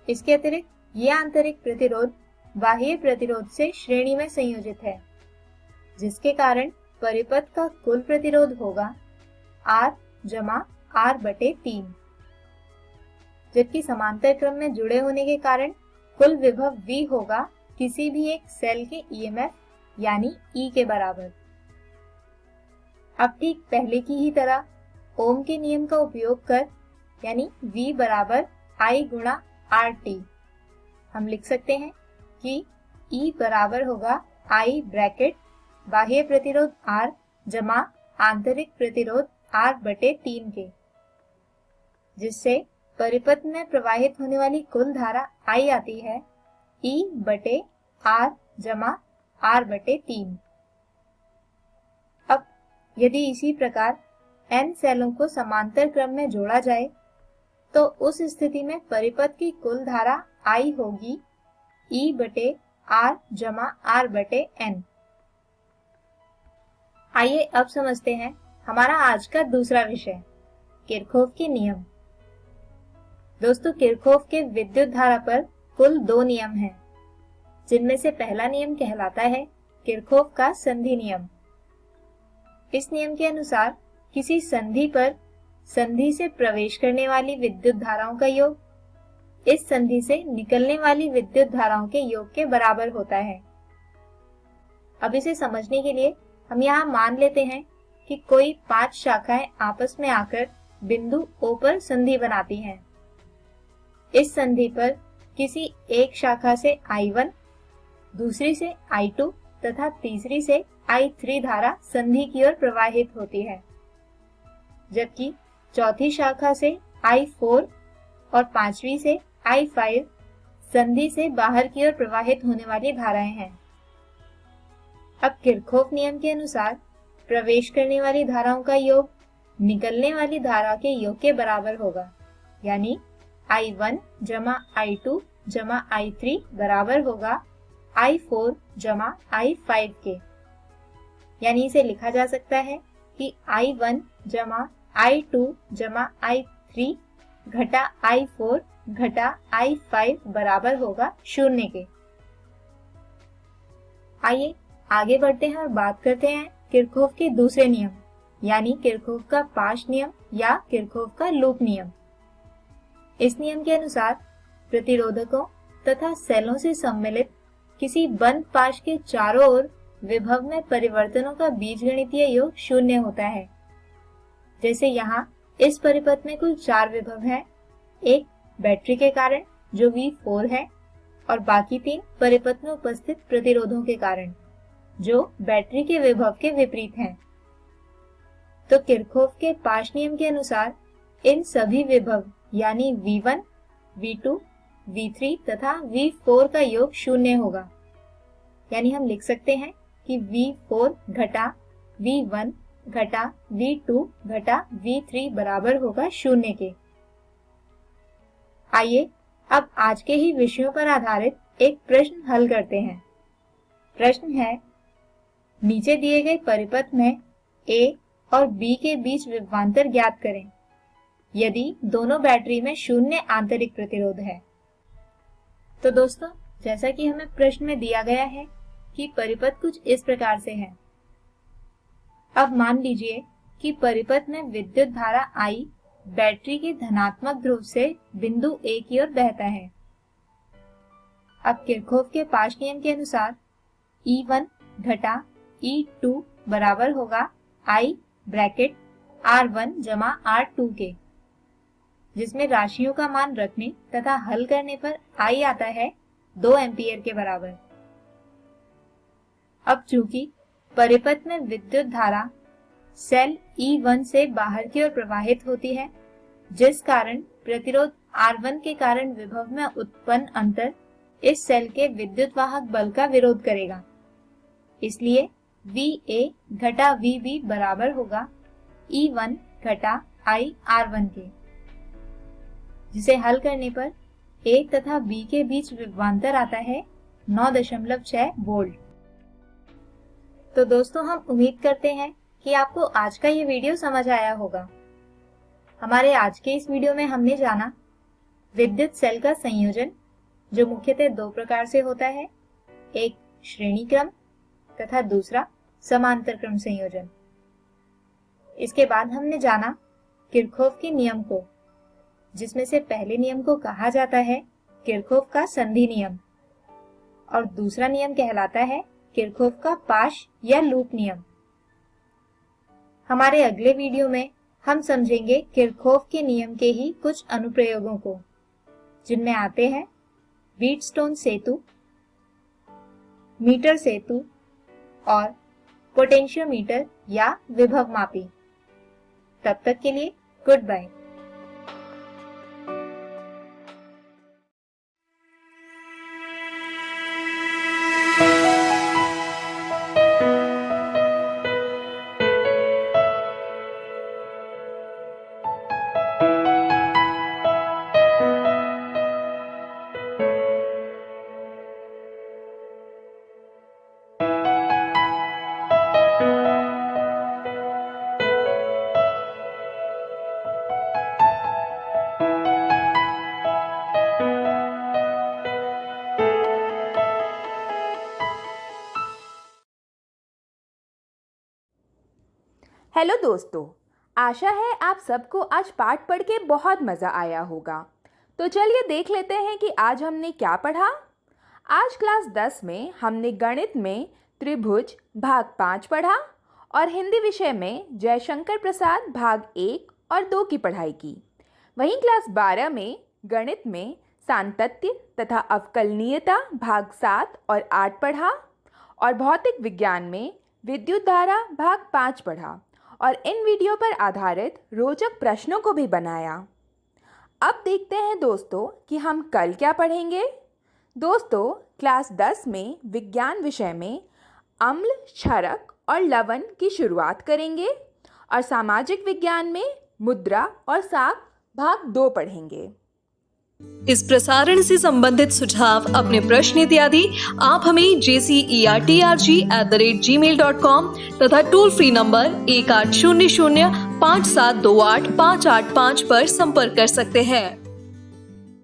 इसके अतिरिक्त ये आंतरिक प्रतिरोध बाह्य प्रतिरोध से श्रेणी में संयोजित है, जिसके कारण परिपथ का कुल प्रतिरोध होगा R जमा R/3, जबकि समांतर क्रम में जुड़े होने के कारण कुल विभव V होगा किसी भी एक सेल के EMF यानी E के बराबर। अब ठीक पहले की ही तरह ओम के नियम का उपयोग कर यानी V बराबर I गुणा RT हम लिख सकते हैं कि E बराबर होगा I ब्रैकेट बाह्य प्रतिरोध R जमा आंतरिक प्रतिरोध R/3 के, जिससे परिपथ में प्रवाहित होने वाली कुल धारा I आती है E/R जमा R/3। अब यदि इसी प्रकार n सेलों को समांतर क्रम में जोड़ा जाए तो उस स्थिति में परिपथ की कुल धारा I होगी E/R जमा R/n। आइए अब समझते हैं हमारा आज का दूसरा विषय, किरचॉफ के नियम। दोस्तों, किरचॉफ के विद्युत धारा पर कुल 2 नियम हैं, जिनमें से पहला नियम कहलाता है किरचॉफ का संधि नियम। इस नियम के अनुसार किसी संधि पर संधि से प्रवेश करने वाली विद्युत धाराओं का योग इस संधि से निकलने वाली विद्युत धाराओं के योग के बराबर होता है। अब इसे समझने के लिए हम यहाँ मान लेते हैं कि कोई 5 शाखाएं आपस में आकर बिंदु O पर संधि बनाती हैं। इस संधि पर किसी एक शाखा से I1, दूसरी से I2 तथा तीसरी से I3 धारा संधि की ओर प्रवाहित होती है, जबकि चौथी शाखा से I4 और पांचवी से I5 संधि से बाहर की ओर प्रवाहित होने वाली धाराएं हैं। अब किरचॉफ नियम के अनुसार प्रवेश करने वाली धाराओं का योग निकलने वाली धारा के योग के बराबर होगा, यानी I1 जमा I2 जमा I3 बराबर होगा I4 जमा I5 के। यानी इसे लिखा जा सकता है कि I1 जमा I2 जमा I3 घटा I4 घटा I5 बराबर होगा 0 के। आइए आगे बढ़ते हैं और बात करते हैं किरचॉफ के दूसरे नियम, यानी किरचॉफ का पाश नियम या किरचॉफ का लूप नियम। इस नियम के अनुसार प्रतिरोधकों तथा सेलों से सम्मिलित किसी बंद पाश के चारों ओर विभव में परिवर्तनों का बीजगणितीय योग 0 होता है। जैसे यहाँ इस परिपथ में कुल 4 विभव हैं, एक बैटरी के कारण जो V4 है और बाकी 3 परिपथ में उपस्थित प्रतिरोधों के कारण जो बैटरी के विभव के विपरीत हैं। तो किरचॉफ के पाश नियम के अनुसार इन सभी विभव यानी V1, V2, V3 तथा V4 का योग 0 होगा। यानी हम लिख सकते हैं कि V4 घटा V1 घटा V2 घटा V3 बराबर होगा 0 के। आइए अब आज के ही विषयों पर आधारित एक प्रश्न हल करते हैं। प्रश्न है, नीचे दिए गए परिपथ में A और B के बीच विभवांतर ज्ञात करें यदि दोनों बैटरी में 0 आंतरिक प्रतिरोध है। तो दोस्तों, जैसा कि हमें प्रश्न में दिया गया है कि परिपथ कुछ इस प्रकार से है। अब मान लीजिए कि परिपथ में विद्युत धारा I बैटरी के धनात्मक ध्रुव से बिंदु A की ओर बहता है। अब किरचॉफ के पाश नियम के अनुसार E1 घटा E2 बराबर होगा I ब्रैकेट R1 जमा R2 के, जिसमें राशियों का मान रखने तथा हल करने पर I आता है 2 एम्पीयर के बराबर। अब चूंकि परिपथ में विद्युत धारा सेल E1 से बाहर की ओर प्रवाहित होती है, जिस कारण प्रतिरोध R1 के कारण विभव में उत्पन्न अंतर इस सेल के विद्युत वाहक बल का विरोध करेगा। इसलिए VA घटा VB बराबर होगा E1 घटा IR1 के, जिसे हल करने पर A तथा B के बीच विभवांतर आता है 9.6 वोल्ट। तो दोस्तों, हम उम्मीद करते हैं कि आपको आज का ये वीडियो समझ आया होगा। हमारे आज के इस वीडियो में हमने जाना विद्युत सेल का संयोजन, जो मुख्यतः दो प्रकार से होता है, एक श्रेणी क्रम तथा दूसरा समांतर क्रम संयोजन। इसके बाद हमने जाना किरचॉफ के नियम को, जिसमें से पहले नियम को कहा जाता है किरचॉफ का संधि नियम और दूसरा नियम कहलाता है किरचॉफ का पाश या लूप नियम। हमारे अगले वीडियो में हम समझेंगे किरचॉफ के नियम के ही कुछ अनुप्रयोगों को, जिनमें आते हैं व्हीटस्टोन सेतु, मीटर सेतु और पोटेंशियोमीटर या विभव मापी। तब तक के लिए गुड बाय। हेलो दोस्तों, आशा है आप सबको आज पाठ पढ़ के बहुत मज़ा आया होगा। तो चलिए देख लेते हैं कि आज हमने क्या पढ़ा। आज क्लास 10 में हमने गणित में त्रिभुज भाग 5 पढ़ा और हिंदी विषय में जयशंकर प्रसाद भाग 1 और 2 की पढ़ाई की। वहीं क्लास 12 में गणित में सांतत्य तथा अवकलनीयता भाग 7 और 8 पढ़ा और भौतिक विज्ञान में विद्युत धारा भाग 5 पढ़ा और इन वीडियो पर आधारित रोचक प्रश्नों को भी बनाया। अब देखते हैं दोस्तों कि हम कल क्या पढ़ेंगे। दोस्तों, क्लास 10 में विज्ञान विषय में अम्ल, क्षारक और लवण की शुरुआत करेंगे और सामाजिक विज्ञान में मुद्रा और साख भाग 2 पढ़ेंगे। इस प्रसारण से संबंधित सुझाव, अपने प्रश्न इत्यादि आप हमें jcerg@gmail.com तथा टोल फ्री नंबर 1800 5728 585 पर संपर्क कर सकते हैं।